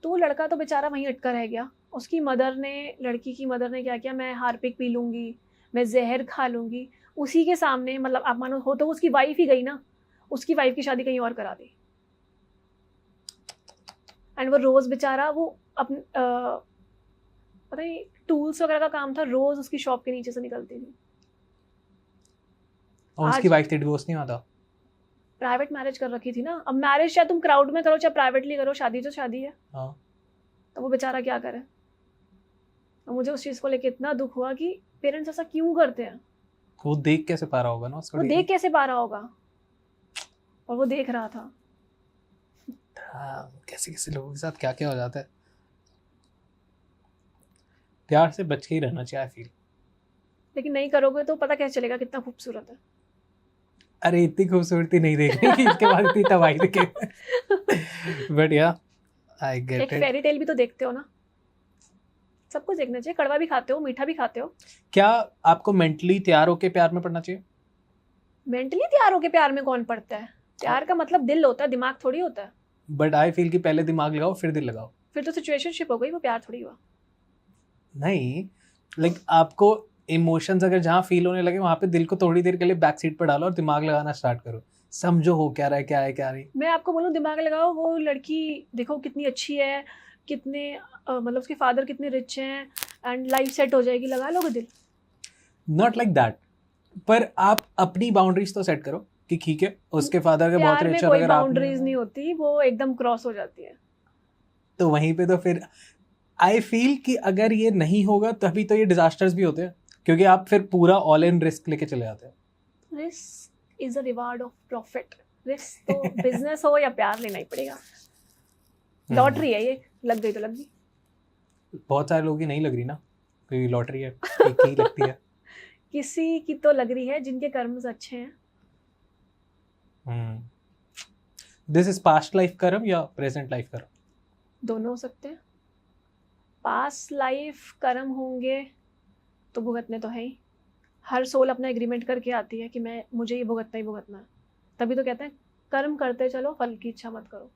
तो लड़का तो बेचारा वहीं अटका रह गया। उसकी मदर ने, लड़की की मदर ने क्या किया, मैं हार्पिक पी लूँगी, मैं जहर खा लूँगी, उसी के सामने, मतलब आप मानो हो तो उसकी वाइफ ही गई ना, उसकी वाइफ की शादी कहीं और करा दी। एंड वो रोज़ बेचारा, वो अपने पता नहीं टूल्स वगैरह का काम था, रोज़ उसकी शॉप के नीचे से निकलती थी। और उसकी वाइफ थी, डिवोर्स नहीं हुआ था? प्राइवेट मैरिज कर रखी थी ना। अब मैरिज चाहे तुम क्राउड में करो चाहे प्राइवेटली करो, शादी तो शादी है। हाँ। तो वो बेचारा क्या करे। और मुझे उस चीज़ को लेके इतना दुख हुआ कि पेरेंट्स ऐसा क्यों करते हैं। वो देख कैसे पा रहा होगा ना उसको? वो देख कैसे पा रहा होगा, और वो देख रहा था। कैसे कैसे लोगों के साथ क्या क्या हो जाता है। प्यार से बच के ही रहना चाहिए, आई फील। लेकिन नहीं करोगे तो पता कैसे चलेगा कितना खूबसूरत है। अरे इतनी खूबसूरती नहीं देखनी कि इसके बाद इतनी तबाही दिखे। बट या आई गेट एक इट। फेरी टेल भी तो देखते हो ना, सब कुछ देखना चाहिए। कड़वा भी खाते हो, मीठा भी खाते हो। क्या आपको मेंटली तैयार होके प्यार में पड़ना चाहिए? मेंटली तैयार होके प्यार में कौन पड़ता है? प्यार का मतलब दिल होता है, दिमाग थोड़ी होता है। बट आई फील कि पहले दिमाग लगाओ फिर दिल लगाओ। फिर तो सिचुएशनशिप हो गई, वो प्यार थोड़ी हुआ। नहीं, लाइक आपको इमोशंस अगर जहाँ फील होने लगे वहां पे दिल को थोड़ी देर के लिए बैक सीट पर डालो और दिमाग लगाना स्टार्ट करो, समझो हो क्या रहा है, क्या है क्या नहीं। मैं आपको बोलूँ दिमाग लगाओ, वो लड़की देखो कितनी अच्छी है, कितने मतलब उसके फादर कितने रिच हैं एंड लाइफ सेट हो जाएगी, लगा लोगे दिल। नॉट लाइक दैट, पर आप अपनी बाउंड्रीज तो सेट करो कि ठीक है उसके फादर के बहुत प्यार में रिच और कोई अगर बाउंड्रीज नहीं होती, वो एकदम क्रॉस हो जाती है। तो वहीं पे तो फिर आई फील कि अगर ये नहीं होगा तभी तो ये डिजास्टर्स भी होते हैं, क्योंकि आप फिर पूरा ऑल इन रिस्क लेके चले जाते हैं। Risk is a reward of profit. Risk तो बिजनेस हो या प्यार लेना ही पड़ेगा। लॉटरी है ये, लग गई तो लग गई। बहुत सारे लोगों की नहीं लग रही ना, क्योंकि लॉटरी है, एक ही लगती है। किसी की तो लग रही है जिनके कर्म अच्छे हैं। दिस इज पास्ट लाइफ कर्म या प्रेजेंट लाइफ कर्म? दोनों हो सकते हैं। पास्ट लाइफ कर्म होंगे तो भुगतने तो है ही। हर सोल अपना एग्रीमेंट करके आती है कि मुझे ये भुगतना ही भुगतना है। तभी तो कहते हैं कर्म करते चलो, फल की इच्छा मत करो,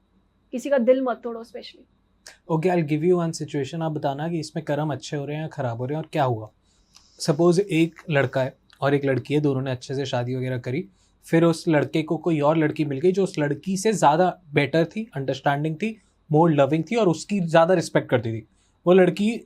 किसी का दिल मत तोड़ो specially. Okay, I will give you one situation, आप बताना कि इसमें कर्म अच्छे हो रहे हैं या खराब हो रहे हैं और क्या हुआ। सपोज एक लड़का है और एक लड़की है, दोनों ने अच्छे से शादी वगैरह करी, फिर उस लड़के को कोई और लड़की मिल गई जो उस लड़की से ज़्यादा बेटर थी, अंडरस्टैंडिंग थी, मोर लविंग थी और उसकी ज़्यादा रिस्पेक्ट करती थी। वो लड़की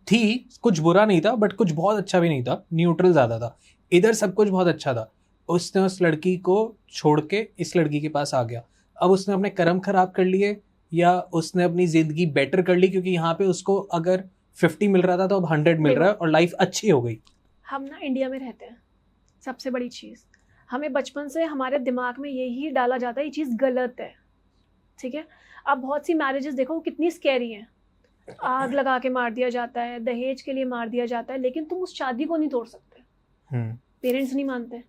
थी, कुछ बुरा नहीं था बट कुछ बहुत अच्छा भी नहीं था, न्यूट्रल ज़्यादा था। इधर सब कुछ बहुत अच्छा था, उसने उस लड़की को छोड़ के इस लड़की के पास आ गया। अब उसने अपने कर्म खराब कर लिए या उसने अपनी ज़िंदगी बेटर कर ली, क्योंकि यहाँ पे उसको अगर 50 मिल रहा था तो अब 100 मिल रहा है और लाइफ अच्छी हो गई। हम ना इंडिया में रहते हैं, सबसे बड़ी चीज़ हमें बचपन से हमारे दिमाग में यही डाला जाता है ये चीज़ गलत है, ठीक है। अब बहुत सी मैरिजेस देखो कितनी स्कैरी हैं, आग लगा के मार दिया जाता है, दहेज के लिए मार दिया जाता है, लेकिन तुम उस शादी को नहीं तोड़ सकते, पेरेंट्स नहीं मानते,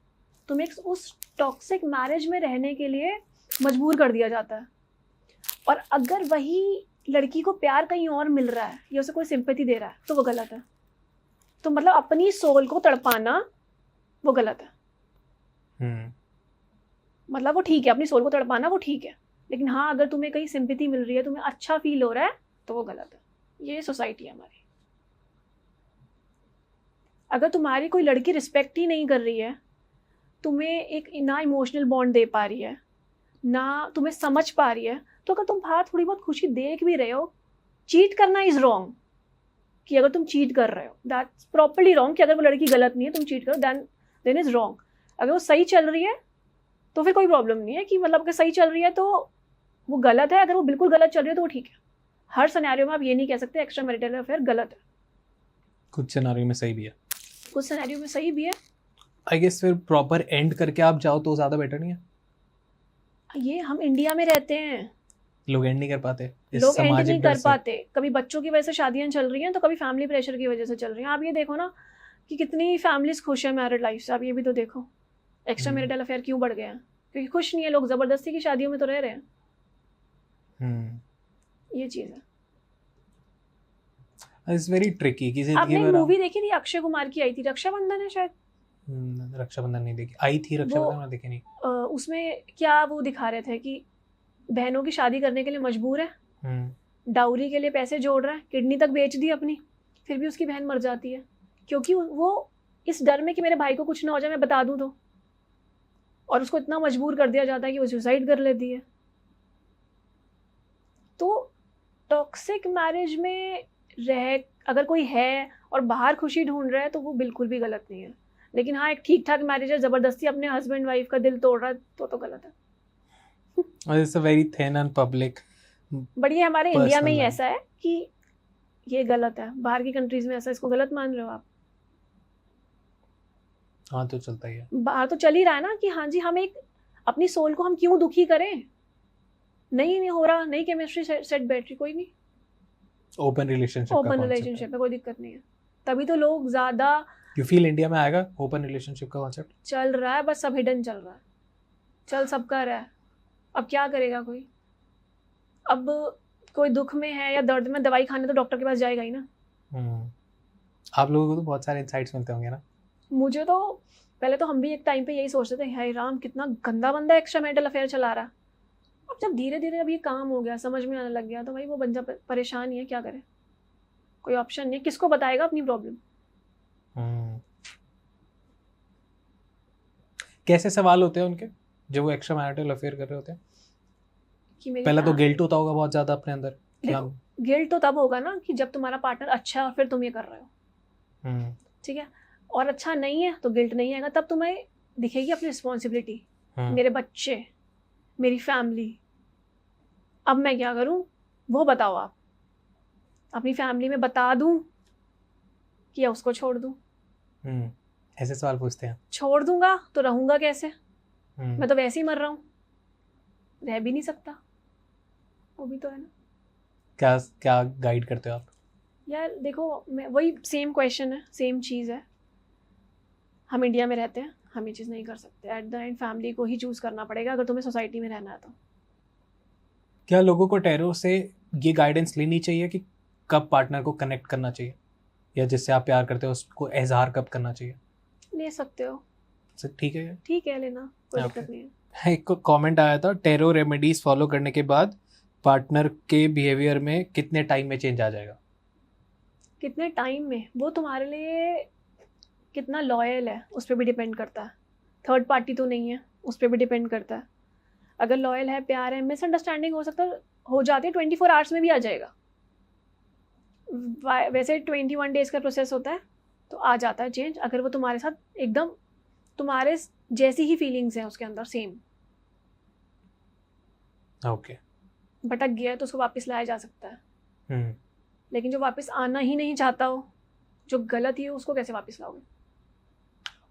तुम्हें उस टॉक्सिक मैरिज में रहने के लिए मजबूर कर दिया जाता है। और अगर वही लड़की को प्यार कहीं और मिल रहा है या उसे कोई सिंपैथी दे रहा है तो वो गलत है। तो मतलब अपनी सोल को तड़पाना वो गलत है। मतलब वो ठीक है, अपनी सोल को तड़पाना वो ठीक है, लेकिन हाँ अगर तुम्हें कहीं सिंपैथी मिल रही है, तुम्हें अच्छा फील हो रहा है, तो वो गलत है। ये सोसाइटी है हमारी। अगर तुम्हारी कोई लड़की रिस्पेक्ट ही नहीं कर रही है, तुम्हें एक ना इमोशनल बॉन्ड दे पा रही है, ना तुम्हें समझ पा रही है, तो अगर तुम बाहर थोड़ी बहुत खुशी देख भी रहे हो, चीट करना इज रॉन्ग। कि अगर तुम चीट कर रहे हो दैट्स प्रॉपर्ली रॉन्ग। कि अगर वो लड़की गलत नहीं है, तुम चीट करो, देन इज रॉन्ग। अगर वो सही चल रही है तो फिर कोई प्रॉब्लम नहीं है, कि मतलब अगर सही चल रही है तो वो गलत है, अगर वो बिल्कुल गलत चल रही है तो वो ठीक है। हर सिनेरियो में आप ये नहीं कह सकते एक्स्ट्रा मैरिटल अफेयर गलत है। कुछ सिनेरियो में सही भी है, कुछ सिनेरियो में सही भी है। आई गेस फिर प्रॉपर एंड करके आप जाओ तो ज़्यादा बेटर नहीं है। ये हम इंडिया में रहते हैं, लोग एंड नहीं कर पाते, लोग एंड नहीं कर पाते। कभी बच्चों की वजह से शादियां चल रही हैं, तो कभी फैमिली प्रेशर की वजह से चल रही हैं। आप ये देखो ना कि कितनी फैमिलीज खुश है मैरिड लाइफ से, आप ये भी तो देखो। एक्स्ट्रा मैरिटल अफेयर क्यों बढ़ गए हैं? क्योंकि खुश नहीं है लोग, जबरदस्ती की शादियों में तो रह रहे हैं। ये चीज है। It's very tricky. किसी आपने मूवी देखी थी अक्षय कुमार की, आई थी रक्षाबंधन है शायद? रक्षाबंधन नहीं देखी, आई थी रक्षाबंधन मैंने देखी नहीं। उसमें क्या वो दिखा रहे थे कि बहनों की शादी करने के लिए मजबूर है, डाउरी के लिए पैसे जोड़ रहा है, किडनी तक बेच दी अपनी, फिर भी उसकी बहन मर जाती है, क्योंकि वो इस डर में कि मेरे भाई को कुछ ना हो जाए, मैं बता दूं तो। और उसको इतना मजबूर कर दिया जाता है कि वो सुसाइड कर लेती है। तो टॉक्सिक मैरिज में अगर कोई है और बाहर खुशी ढूंढ रहा है तो वो बिल्कुल भी गलत नहीं है। लेकिन हाँ, एक ठीक ठाक मैरिज है, जबरदस्ती अपने हस्बैंड वाइफ का दिल तोड़ रहा है तो गलत है। It's a very thin and public, but ये हमारे इंडिया में ही ऐसा है कि ये गलत है। बाहर की कंट्रीज में ऐसा, इसको गलत मान रहे हो आप? हाँ तो चलता ही है, बाहर तो चल ही रहा है ना कि हाँ जी, हम एक अपनी सोल को हम क्यों दुखी करें? नहीं हो रहा, नहीं केमिस्ट्री सेट बैठ रही, कोई नहीं, ओपन रिलेशनशिप में कोई दिक्कत नहीं है। तभी तो लोग ज्यादा, यू फील इंडिया में आएगा ओपन रिलेशनशिप का कॉन्सेप्ट चल रहा है, बस सब हिडन चल रहा है, चल सबका रहा है। अब क्या करेगा कोई? अब कोई दुख में है या दर्द में, दवाई खाने तो डॉक्टर के पास जाएगा ही ना। आप लोगों को तो बहुत सारे इनसाइट्स मिलते होंगे ना। मुझे तो पहले तो हम भी एक टाइम पे यही सोचते थे, हाय राम कितना गंदा बंदा एक्स्ट्रा मैरिटल अफेयर चला रहा है। अब जब धीरे धीरे अब ये काम हो गया, समझ में आने लग गया, तो भाई वो बंदा परेशान ही है, क्या करे, कोई ऑप्शन नहीं है। किसको बताएगा अपनी प्रॉब्लम? कैसे सवाल होते हैं उनके जब वो एक्स्ट्रा मैरिटल अफेयर कर रहे होते हैं? कि मेरी पहला तो गिल्ट होता होगा बहुत ज्यादा अपने अंदर। गिल्ट तो तब होगा ना कि जब तुम्हारा पार्टनर अच्छा है और फिर तुम ये कर रहे हो, ठीक है। और अच्छा नहीं है तो गिल्ट नहीं आएगा, तब तुम्हें दिखेगी अपनी रिस्पॉन्सिबिलिटी, मेरे बच्चे, मेरी फैमिली, अब मैं क्या करूं वो बताओ आप। अपनी फैमिली में बता दूं कि या उसको छोड़ दूं? ऐसे सवाल पूछते हैं। छोड़ दूंगा तो रहूंगा कैसे? मैं तो वैसे ही मर रहा हूँ, रह भी नहीं सकता, वो भी तो है ना। क्या गाइड करते हो आप? यार देखो, मैं वही सेम क्वेश्चन है, सेम चीज़ है। हम इंडिया में रहते हैं, हम ये चीज़ नहीं कर सकते। एट द एंड फैमिली को ही चूज़ करना पड़ेगा अगर तुम्हें सोसाइटी में रहना है तो। क्या लोगों को टैरो से ये गाइडेंस लेनी चाहिए कि कब पार्टनर को कनेक्ट करना चाहिए? या जिससे आप प्यार करते हो उसको इजहार कब करना चाहिए? ले सकते हो, ठीक है। ठीक है, लेना, कोई Okay. दिक्कत नहीं है। एक कमेंट आया था, टेरो रेमेडीज फॉलो करने के बाद पार्टनर के बिहेवियर में कितने टाइम में चेंज आ जाएगा? कितने टाइम में, वो तुम्हारे लिए कितना लॉयल है उस पर भी डिपेंड करता है। थर्ड पार्टी तो नहीं है, उस पर भी डिपेंड करता है। अगर लॉयल है, प्यार है, मिसअंडरस्टैंडिंग हो जाती है 24 आवर्स में भी आ जाएगा। वैसे 21 डेज का प्रोसेस होता है, तो आ जाता है चेंज, अगर वो तुम्हारे साथ एकदम तुम्हारे जैसी ही फीलिंग्स हैं उसके अंदर, सेम। ओके। भटक गया है तो उसको वापस लाया जा सकता है। लेकिन जो वापस आना ही नहीं चाहता हो, जो गलत ही हो, उसको कैसे वापस लाओगे?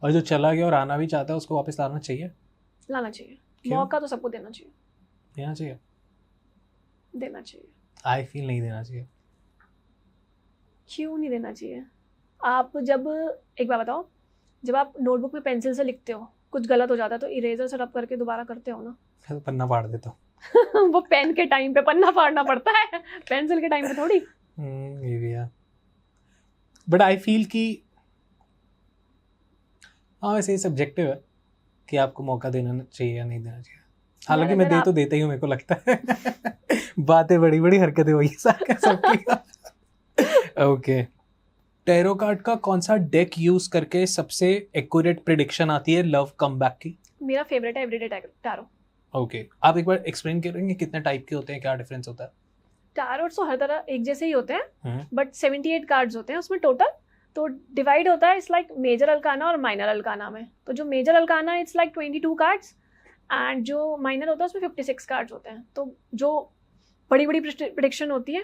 और जो चला गया और आना भी चाहता है उसको वापस लाना चाहिए? लाना चाहिए। क्यों? मौका तो सबको देना चाहिए। देना चाहिए? देना चाहिए। आई फील नहीं देना चाहिए। क्यों नहीं देना चाहिए? आप जब, एक बार बताओ, जब आप नोटबुक में पेंसिल से लिखते हो, कुछ गलत हो जाता है तो इरेजर से रब करके दोबारा करते हो ना। मैं तो पन्ना फाड़ देता हूँ। वो पेन के टाइम पे पन्ना फाड़ना पड़ता है, पेंसिल के टाइम पे थोड़ी। ये भी है, बट आई फील कि हाँ वैसे ये सब्जेक्टिव है कि आपको मौका देना चाहिए या नहीं देना चाहिए। हालांकि मैं दे तो देता ही हूँ, मेरे को लगता है। बातें बड़ी बड़ी, हरकतें वही सबकी। ओके। टैरो कार्ड का कौन सा डेक यूज करके सबसे एक्यूरेट प्रिडिक्शन आती है लव कम बैक की? मेरा फेवरेट है एवरीडे टैरो। ओके, आप एक बार एक्सप्लेन करेंगे कितने टाइप के होते हैं, क्या डिफरेंस होता है? टैरो तो हर तरह एक जैसे ही होते हैं, हम्म। बट 78 कार्ड्स होते हैं उसमें टोटल। तो डिवाइड होता है, इट्स लाइक मेजर अल्काना और माइनर अल्काना में। तो जो major arcana it's like 22 cards, and जो माइनर होता है उसमें 56 कार्ड्स होते हैं। तो जो बड़ी बड़ी प्रिडिक्शन होती है,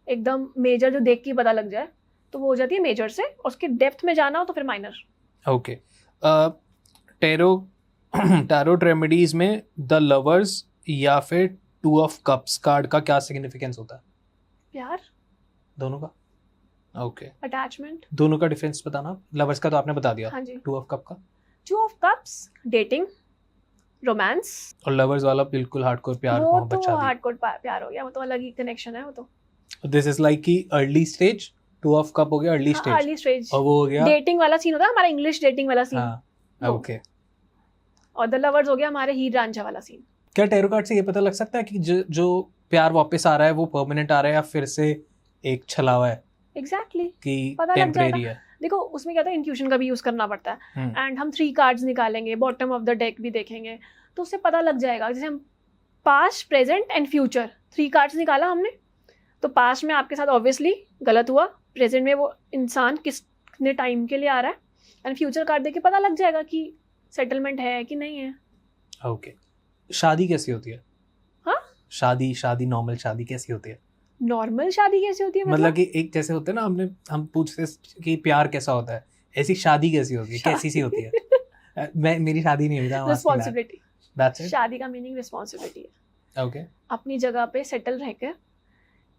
एकदम मेजर जो देख के पता लग जाए, तो वो हो जाती है मेजर से, और उसके डेप्थ में जाना हो तो फिर माइनर। ओके। टैरोट रेमेडीज में द लवर्स या फिर 2 ऑफ कप्स कार्ड का क्या सिग्निफिकेंस होता है? प्यार, दोनों का? ओके। अटैचमेंट। दोनों का डिफरेंस बताना। लवर्स का तो आपने बता दिया। हाँ जी। 2 ऑफ कप का? 2 ऑफ कप्स डेटिंग, रोमांस। और लवर्स वाला बिल्कुल हार्डकोर प्यार, वो मोहब्बत, तो शादी। हार्डकोर प्यार हो गया, वो तो अलग ही कनेक्शन है वो तो। दिस इज लाइक की अर्ली स्टेज। 2 ऑफ कप हो गया अर्ली स्टेज, अर्ली स्टेज, और वो हो गया डेटिंग वाला सीन होता है हमारा, इंग्लिश डेटिंग वाला सीन। हाँ। ओके। और द लवर्स हो गया हमारे हीर रांझा वाला सीन। क्या टैरो कार्ड से ये पता लग सकता है कि जो प्यार वापस आ रहा है वो परमानेंट आ रहा है या फिर से एक छलावा है? एग्जैक्टली, कि पता लग टेम्परेरी है? देखो उसमें क्या होता है, इंट्यूशन का भी यूज करना पड़ता है। एंड हम 3 कार्ड्स निकालेंगे, बॉटम ऑफ द डेक भी देखेंगे, तो उससे पता लग जाएगा। जैसे हम past, present and future 3 cards निकाला हमने, तो पास्ट में आपके साथ ऑब्वियसली गलत हुआ, प्रेजेंट में वो इंसान कितने टाइम के लिए आ रहा है, एंड फ्यूचर कार्ड देके पता लग जाएगा कि सेटलमेंट है कि नहीं है। ओके। शादी कैसी होती है? हाँ, शादी नॉर्मल शादी कैसी होती है? नॉर्मल शादी कैसी होती है? मतलब कि एक जैसे होते हैं ना, हम पूछते हैं कि प्यार कैसा होता है, ऐसी शादी कैसी होती है, कैसी सी होती है? मेरी शादी नहीं हुई था। रिस्पॉन्सिबिलिटी। That's it? शादी का मीनिंग रिस्पॉन्सिबिलिटी है। ओके। अपनी जगह पे सेटल रहकर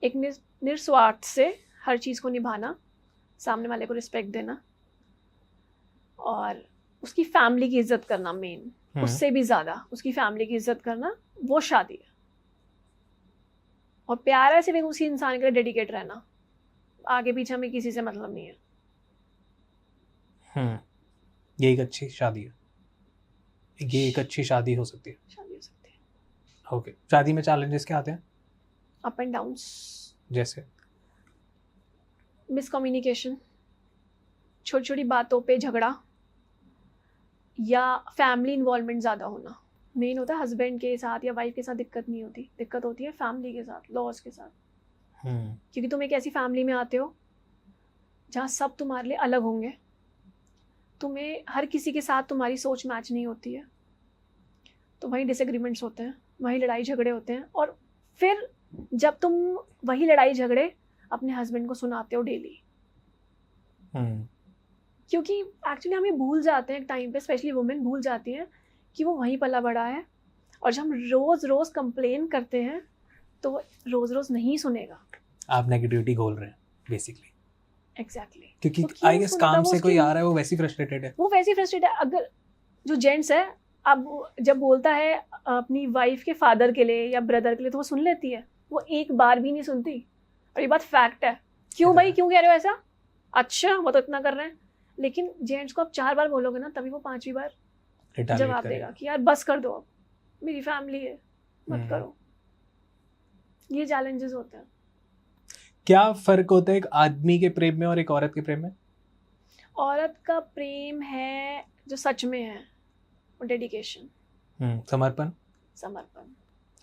एक निस्वार्थ से हर चीज़ को निभाना, सामने वाले को रिस्पेक्ट देना, और उसकी फैमिली की इज्जत करना, मेन उससे भी ज़्यादा उसकी फैमिली की इज्जत करना, वो शादी है। और प्यार है सिर्फ उसी इंसान के लिए डेडिकेट रहना, आगे पीछे हमें किसी से मतलब नहीं है। ये एक अच्छी शादी है, ये एक अच्छी शादी हो सकती है। शादी हो सकती है। ओके। शादी में चैलेंजेस क्या आते हैं? अप एंड डाउन्स, जैसे मिसकम्युनिकेशन, छोटी छोटी बातों पे झगड़ा, या फैमिली इन्वॉल्वमेंट ज़्यादा होना। मेन होता है हस्बैंड के साथ या वाइफ के साथ दिक्कत नहीं होती, दिक्कत होती है फैमिली के साथ, लॉज के साथ। क्योंकि तुम एक ऐसी फैमिली में आते हो जहाँ सब तुम्हारे लिए अलग होंगे, तुम्हें हर किसी के साथ तुम्हारी सोच मैच नहीं होती है, तो वहीं डिसएग्रीमेंट्स होते हैं, वहीं लड़ाई झगड़े होते हैं। और फिर जब तुम वही लड़ाई झगड़े अपने हस्बैंड को सुनाते हो डेली, क्योंकि एक्चुअली हम ये भूल जाते हैं एक टाइम पे, स्पेशली वुमेन भूल जाती हैं कि वो वहीं पला बड़ा है, और जब हम रोज़ रोज़ कंप्लेन करते हैं तो वो रोज़ रोज़ नहीं सुनेगा। आप नेगेटिविटी घोल रहे हैं बेसिकली। एग्जैक्टली। क्योंकि आई गेस काम से कोई आ रहा है, वो वैसे ही फ्रस्ट्रेटेड है। वो वैसे ही फ्रस्ट्रेटेड है। अगर जो जेंट्स है, अब जब बोलता है अपनी वाइफ के फादर के लिए या ब्रदर के लिए, तो वो सुन लेती है, वो एक बार भी नहीं सुनती। और ये बात फैक्ट है। क्यों भाई, क्यों कह रहे हो ऐसा? अच्छा वो तो इतना कर रहे हैं, लेकिन जेंट्स को आप 4 बार बोलोगे ना तभी वो 5वीं बार Retaliate जवाब करेगा। देगा कि यार बस कर दो, अब मेरी फैमिली है, मत करो। ये चैलेंजेस होते हैं। क्या फर्क होता है एक आदमी के प्रेम में और एक औरत के प्रेम में? औरत का प्रेम है जो सच में है, डेडिकेशन, समर्पण। समर्पण।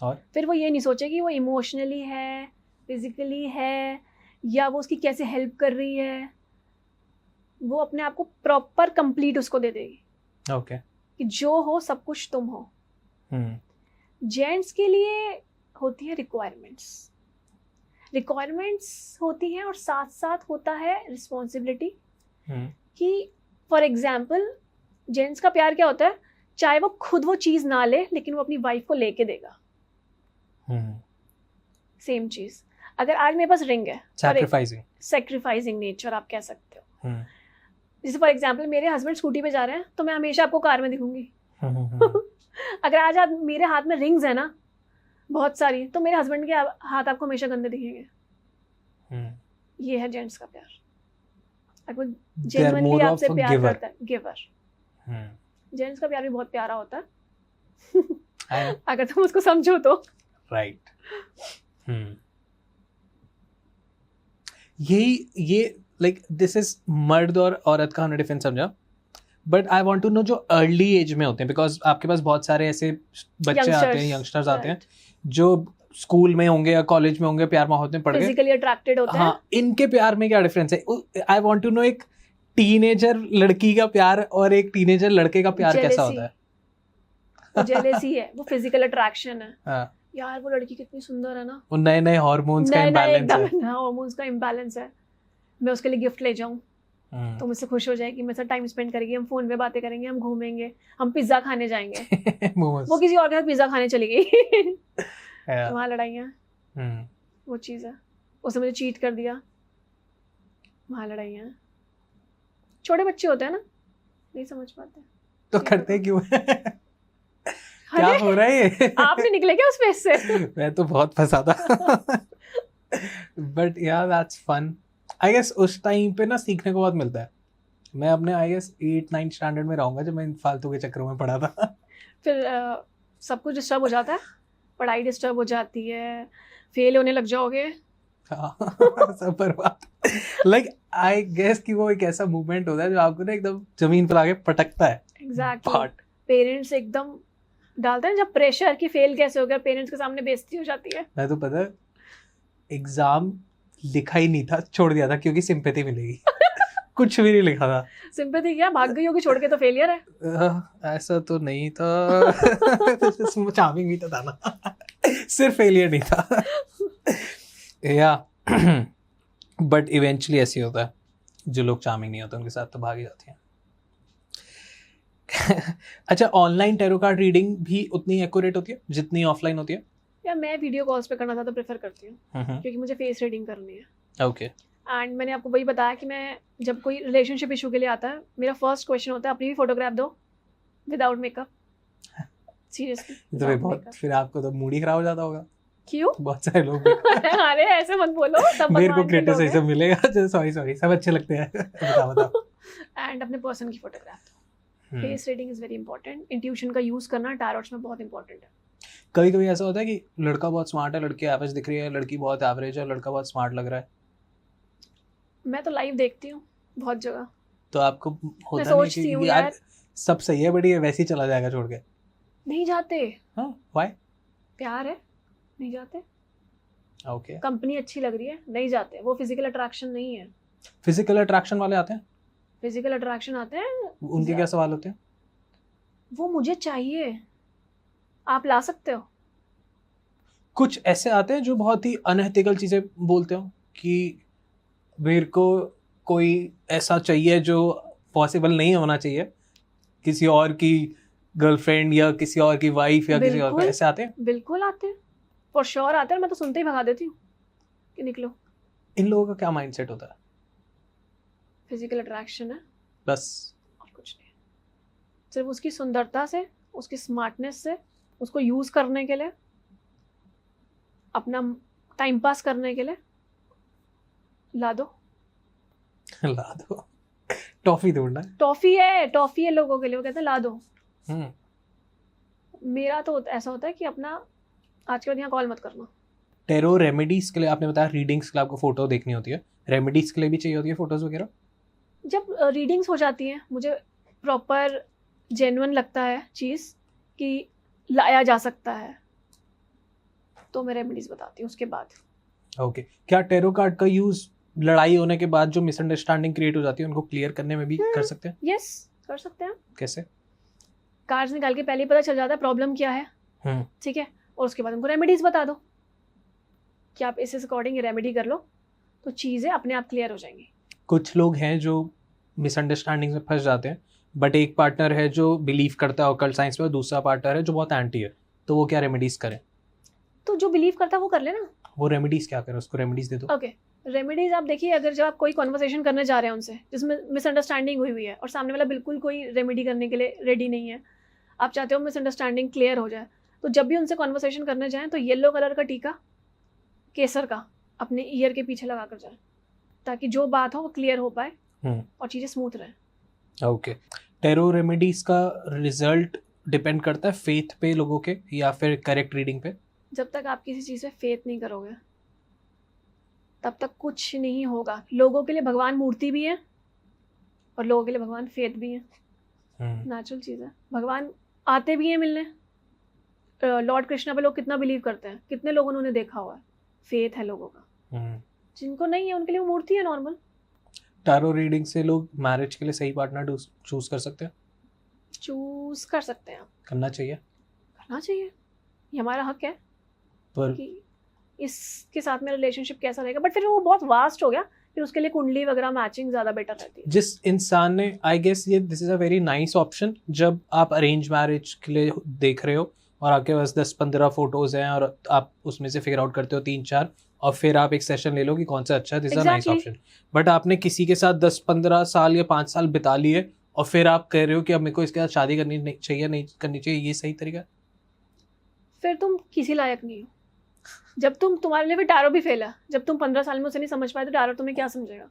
और फिर वो ये नहीं सोचेगी वो इमोशनली है, फिजिकली है, या वो उसकी कैसे हेल्प कर रही है, वो अपने आप को प्रॉपर कंप्लीट उसको दे देगी ओके। कि जो हो सब कुछ तुम हो। जेंट्स के लिए होती है रिक्वायरमेंट्स, रिक्वायरमेंट्स होती हैं, और साथ साथ होता है रिस्पॉन्सिबिलिटी। कि फॉर एग्जाम्पल जेंट्स का प्यार क्या होता है, चाहे वो खुद वो चीज़ ना ले लेकिन वो अपनी वाइफ को लेके देगा। सेम चीज़, अगर आज मेरे पास रिंग है, सैक्रिफाइसिंग नेचर आप कह सकते हो। जैसे फॉर एग्जाम्पल मेरे हस्बैंड स्कूटी पे जा रहे हैं तो मैं हमेशा आपको कार में दिखूंगी। अगर आज आप मेरे हाथ में रिंग्स है ना बहुत सारी, तो मेरे हस्बैंड के हाथ आपको हमेशा गंदे दिखेंगे। ये है जेंट्स का प्यार। अगर वो जेन्युइनली आपसे प्यार करता है, गिवर। जेंट्स का प्यार भी बहुत प्यारा होता है अगर तुम उसको समझो तो। राइट। ये लाइक दिस इज मर्द और औरत का हमने डिफरेंस समझा, but I want to know जो अर्ली एज में होते हैं, बिकॉज आपके पास बहुत सारे ऐसे बच्चे आते हैं, यंगस्टर्स आते हैं जो स्कूल में होंगे या कॉलेज में होंगे, प्यार मोहब्बत में पढ़ गए, फिजिकली अट्रैक्टेड होते हैं। हाँ, इनके प्यार में क्या डिफरेंस है? आई वांट टू नो एक टीनेजर लड़की का प्यार और एक टीनेजर लड़के का प्यार कैसा होता है? वो जेलेसी है, वो फिजिकल अट्रैक्शन है। हाँ। यार वो लड़की कितनी सुंदर है ना, वो नए नए हार्मोन्स का इम्बैलेंस है। हार्मोन्स का इम्बैलेंस है। मैं उसके लिए गिफ्ट ले जाऊं तो मुझसे खुश हो जाएगी, मेरे साथ टाइम स्पेंड करेगी, हम फोन पे बातें करेंगे, हम घूमेंगे, हम पिज्जा खाने जाएंगे। वो किसी और के साथ पिज्जा खाने चली गई। वहाँ लड़ाइयाँ, वो चीज़ है। उसने मुझे चीट कर दिया, वहाँ लड़ाइयाँ। छोटे बच्चे होते हैं ना, नहीं समझ पाते तो करते क्यों? क्या हो रहा है ये? आपने निकले क्या उस फेस से? मैं तो बहुत फंसा था। बट यार दैट्स फन। आई गेस उस टाइम पे ना सीखने को बहुत मिलता है। मैं अपने आई गेस 8-9 स्टैंडर्ड में रहूंगा जब मैं इन फालतू के चक्करों में पढ़ा था। फिर सब कुछ डिस्टर्ब हो जाता है, पढ़ाई डिस्टर्ब हो जाती है, फेल होने लग जाओगे। सब बर्बाद। लाइक आई गेस कि वो एक ऐसा मूवमेंट होता है जो आपको ना एकदम जमीन पर आके पटकता है। एग्जैक्टली। पेरेंट्स एकदम डालते हैं जब प्रेशर कि फेल कैसे हो गया, पेरेंट्स के सामने बेइज्जती हो जाती है। मैं तो पता है एग्जाम लिखा ही नहीं था, छोड़ दिया था क्योंकि सिंपैथी मिलेगी। कुछ भी नहीं लिखा था। सिंपैथी क्या, भाग गई होगी छोड़ के तो फेलियर है? ऐसा तो नहीं था। चार्मिंग भी तो था ना, सिर्फ फेलियर नहीं था। या बट इवेंचुअली ऐसे होता है, जो लोग चार्मिंग नहीं होते उनके साथ तो भाग ही जाती हैं। अच्छा, ऑनलाइन टैरो कार्ड रीडिंग भी उतनी एक्यूरेट होती है जितनी ऑफलाइन होती है? या मैं वीडियो कॉल्स पे करना ज़्यादा प्रेफर करती हूँ क्योंकि मुझे फेस रीडिंग करनी है। ओके। एंड मैंने आपको वही बताया कि मैं जब कोई रिलेशनशिप इशू के लिए आता है, मेरा फर्स्ट क्वेश्चन होता है अपनी भी फोटोग्राफ दो विदाउट मेकअप। सीरियसली। तो बहुत, फिर आपको तो मूड ही खराब हो जाता होगा। क्यों? बहुत सारे लोग अरे ऐसे मत बोलो, सब मेरे को क्रिटिसिज्म मिलेगा। सॉरी सब अच्छे लगते हैं। बताओ। एंड अपने पर्सन की फोटोग्राफ दो। Face reading is very important. Intuition का यूज करना टैरोट्स में बहुत इंपॉर्टेंट है। कभी कभी ऐसा होता है कि लड़का बहुत स्मार्ट है, लड़की एवरेज दिख रही है, लड़की बहुत एवरेज है, लड़का बहुत स्मार्ट लग रहा है। मैं तो लाइव देखती हूँ बहुत जगह, तो आपको होता नहीं कि यार सब सही है बट ये वैसे ही चला जाएगा छोड़ के? नहीं जाते। हाँ, व्हाई? प्यार है, नहीं जाते। ओके। कंपनी अच्छी लग रही है, नहीं जाते। वो फिजिकल अट्रैक्शन नहीं है। फिजिकल अट्रैक्शन वाले आते हैं? फिजिकल अट्रैक्शन आते हैं। उनके क्या सवाल होते हैं? वो मुझे चाहिए, आप ला सकते हो। कुछ ऐसे आते हैं जो बहुत ही अनएथिकल चीजें बोलते हो कि मेरे को कोई ऐसा चाहिए जो पॉसिबल नहीं होना चाहिए, किसी और की गर्लफ्रेंड या किसी और की वाइफ या किसी और का, ऐसे आते हैं? बिल्कुल आते हैं, फॉर श्योर आते हैं। मैं तो सुनते ही भगा देती हूँ कि निकलो। इन लोगों का क्या माइंडसेट होता है? फिजिकल अट्रैक्शन है बस, और कुछ नहीं। सिर्फ उसकी सुंदरता से, उसकी स्मार्टनेस से, उसको यूज करने के लिए, अपना टाइम पास करने के लिए ला दो। ला दो, टॉफी ढूंढना है। टॉफी है लोगों के लिए, वो कहते हैं ला दो। मेरा तो ऐसा होता है कि अपना आज के बाद यहाँ कॉल मत करना। टेरो रेमेडीज के लिए आपने बताया, रीडिंग्स के लिए आपको फोटो देखनी होती है, रेमेडीज के लिए भी चाहिए होती है फोटोज वगैरह? जब रीडिंग्स हो जाती हैं, मुझे प्रॉपर जेन्युइन लगता है चीज़ कि लाया जा सकता है, तो मैं रेमेडीज बताती हूँ उसके बाद। ओके क्या टेरो कार्ड का यूज लड़ाई होने के बाद जो मिसअंडरस्टैंडिंग क्रिएट हो जाती है उनको क्लियर करने में भी कर सकते हैं? यस, कर सकते हैं। कैसे? कार्ड्स निकाल के पहले ही पता चल जाता है प्रॉब्लम क्या है, ठीक है, और उसके बाद उनको रेमेडीज बता दो कि आप इस अकॉर्डिंग रेमेडी कर लो, तो चीज़ें अपने आप क्लियर हो जाएंगी। कुछ लोग हैं जो मिसअंडरस्टैंडिंग में फंस जाते हैं, बट एक पार्टनर है जो बिलीव करता है ऑकल्ट साइंस में और दूसरा पार्टनर है जो बहुत एंटी है, तो वो क्या रेमेडीज करें? तो जो बिलीव करता है वो कर लेना। वो रेमेडीज क्या करें, उसको रेमेडीज दे दो। ओके, रेमेडीज आप देखिए, अगर जब आप कोई कॉन्वर्सेशन करने जा रहे हैं उनसे जिसमें मिसअंडरस्टैंडिंग हुई है और सामने वाला बिल्कुल कोई रेमेडी करने के लिए रेडी नहीं है, आप चाहते हो मिसअंडरस्टैंडिंग क्लियर हो जाए, तो जब भी उनसे कॉन्वर्सेशन करने जाएं तो येलो कलर का टीका केसर का अपने ईयर के पीछे लगा कर जाए, ताकि जो बात हो वो क्लियर हो पाए और चीज़ें स्मूथ रहें। ओके टेरो रेमेडीज का रिजल्ट डिपेंड करता है फेथ पे लोगों के या फिर करेक्ट रीडिंग पे? जब तक आप किसी चीज़ पे फेथ नहीं करोगे तब तक कुछ नहीं होगा। लोगों के लिए भगवान मूर्ति भी है और लोगों के लिए भगवान फेथ भी है, नेचुरल चीज़ है। भगवान आते भी हैं मिलने, लॉर्ड कृष्णा पे लोग कितना बिलीव करते हैं, कितने लोगों ने उन्हें देखा हुआ है, फेथ है लोगों का। जिनको नहीं है उनके लिए वो मूर्ति है नॉर्मल। टैरो रीडिंग से लोग मैरिज के लिए सही पार्टनर चूज कर सकते हैं? चूज कर सकते हैं। करना चाहिए? करना चाहिए, ये हमारा हक है पर कि इसके साथ में रिलेशनशिप कैसा रहेगा, बट फिर वो बहुत वास्ट हो गया, फिर उसके लिए कुंडली वगैरह मैचिंग ज़्यादा बेटर रहती है। जिस इंसान ने, आई गेस ये this is a very nice option, जब आप अरेंज मैरिज के लिए देख रहे हो और आपके पास 10-15 फोटोज हैं और आप उसमें से फिगर आउट करते हो 3-4 और फिर आप एक सेशन ले लो कि कौन सा अच्छा है, this is a nice option. But आपने किसी के साथ 10-15 साल या 5 साल बिता लिए और फिर आप कह रहे हो कि अब मेरे को इसके साथ शादी करनी नहीं चाहिए, नहीं करनी चाहिए, ये सही तरीका है? फिर तुम किसी लायक नहीं हो। जब तुम्हारे लिए भी टैरो भी फेल है, जब तुम 15 साल में उसे नहीं समझ पाए तो टैरो तुम्हें क्या समझेगा?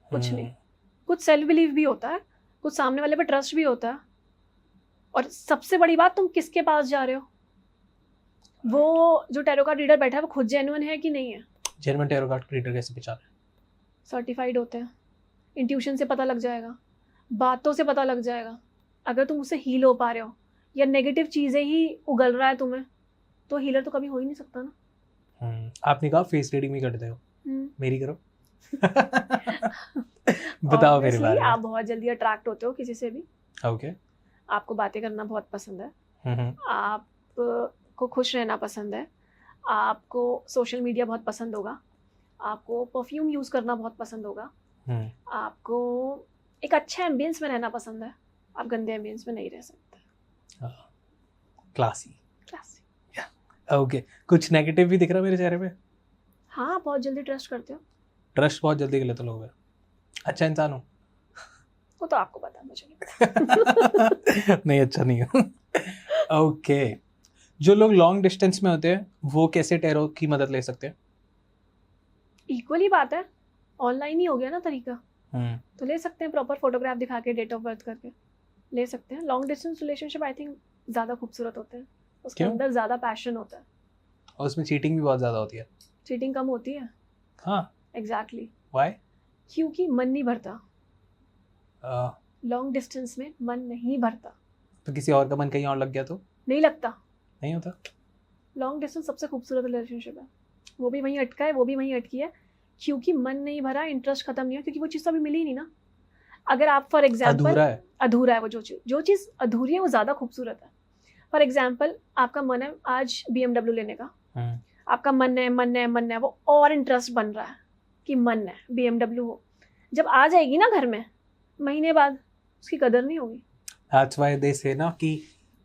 कुछ नहीं। कुछ सेल्फ बिलीव भी होता है, कुछ सामने वाले पे ट्रस्ट भी होता है, और सबसे बड़ी बात तुम किसके पास जा रहे हो, वो जो टैरो कार्ड रीडर बैठा है वो खुद जेन्युइन है कि नहीं है। जेन्युइन टैरो कार्ड रीडर कैसे पहचाने? सर्टिफाइड होते हैं, इंट्यूशन से पता लग जाएगा, बातों से पता लग जाएगा। अगर तुम उससे हील हो पा रहे हो या नेगेटिव चीज़ें ही उगल रहा है तुम्हें, तो हीलर तो कभी हो ही नहीं सकता ना। आपने कहा फेस रीडिंग भी करते हो, मेरी करो। बताओ मेरे बारे में। आप बहुत जल्दी अट्रैक्ट होते हो किसी से भी। ओके आपको बातें करना बहुत पसंद है, आपको खुश रहना पसंद है, आपको सोशल मीडिया बहुत पसंद होगा, आपको परफ्यूम यूज़ करना बहुत पसंद होगा, आपको एक अच्छे एम्बियंस में रहना पसंद है, आप गंदे एम्बियंस में नहीं रह सकते। क्लासी। ओके कुछ नेगेटिव भी दिख रहा है मेरे चेहरे पे? हाँ, बहुत जल्दी ट्रस्ट करते हो। ट्रस्ट बहुत जल्दी कर लेते लोग हैं। अच्छा इंसान हूँ? वो तो आपको पता है, मुझे नहीं। नहीं अच्छा नहीं हूँ। ओके जो लोग लॉन्ग डिस्टेंस में होते हैं वो कैसे टैरो की मदद ले सकते हैं? इक्वली बात है, ऑनलाइन ही हो गया ना तरीका, तो ले सकते हैं। प्रॉपर फोटोग्राफ दिखा के, डेट ऑफ बर्थ करके ले सकते हैं। Long distance relationship I think ज़्यादा खूबसूरत होते हैं, उसके अंदर ज़्यादा पैशन होता है और उसमें चीटिंग भी बहुत ज़्यादा होती है। चीटिंग कम होती है। हाँ एग्जैक्टली। व्हाई? क्योंकि मन नहीं भरता। लॉन्ग डिस्टेंस में मन नहीं भरता। तो किसी और का मन कहीं और लग गया तो? नहीं लगता, नहीं होता। लॉन्ग डिस्टेंस सबसे खूबसूरत रिलेशनशिप है, वो भी वहीं अटका है, वो भी वहीं अटकी है, क्योंकि मन नहीं भरा, इंटरेस्ट खत्म नहीं हुआ, क्योंकि वो चीज़ तो अभी मिली नहीं ना। अगर आप फॉर एग्जाम्पल, अधूरा है वो, जो चीज़ अधूरी है वो ज़्यादा खूबसूरत है। फॉर एग्जाम्पल आपका मन है आज BMW लेने का, आपका मन है वो, और इंटरेस्ट बन रहा है कि मन है BMW हो। जब आ जाएगी ना घर में, महीने बाद उसकी कदर नहीं होगी। That's why they say ना कि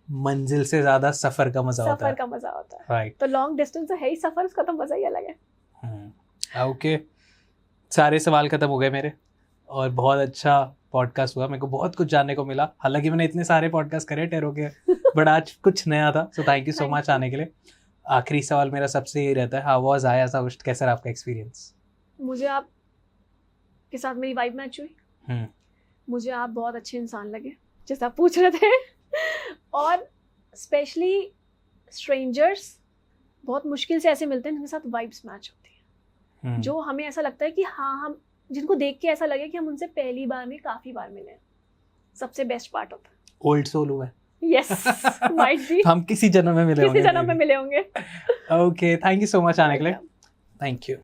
मंजिल से ज्यादा सफर का मजा होता है। सफर का मजा होता है, राइट। तो लॉन्ग डिस्टेंस है ही सफर, उसका तो मजा ही अलग है। ओके सारे सवाल खत्म हो गए मेरे, और बहुत अच्छा पॉडकास्ट हुआ, मेरे को बहुत कुछ जानने को मिला। हालांकि मैंने इतने सारे पॉडकास्ट करे टैरो के, बट आज कुछ नया था, so thank you so much आने के लिए। आखिरी सवाल मेरा सबसे यही रहता है, how was I as a host, कैसा रहा आपका एक्सपीरियंस? मुझे आप आपके साथ मेरी वाइब मैच हुई, हम्म, मुझे आप बहुत अच्छे इंसान लगे जैसा आप पूछ रहे थे और स्पेशली स्ट्रेंजर्स बहुत मुश्किल से ऐसे मिलते हैं जिनके साथ वाइब्स मैच होती है, जो हमें ऐसा लगता है कि हाँ, हम जिनको देख के ऐसा लगे कि हम उनसे पहली बार में काफ़ी बार मिले हैं, सबसे बेस्ट पार्ट होता है। ओल्ड सोल हुआ है। Yes, might be. हम किसी जन्म में मिले होंगे। किसी जन्म में मिले होंगे। Okay, thank you so much आने के लिए। Thank you.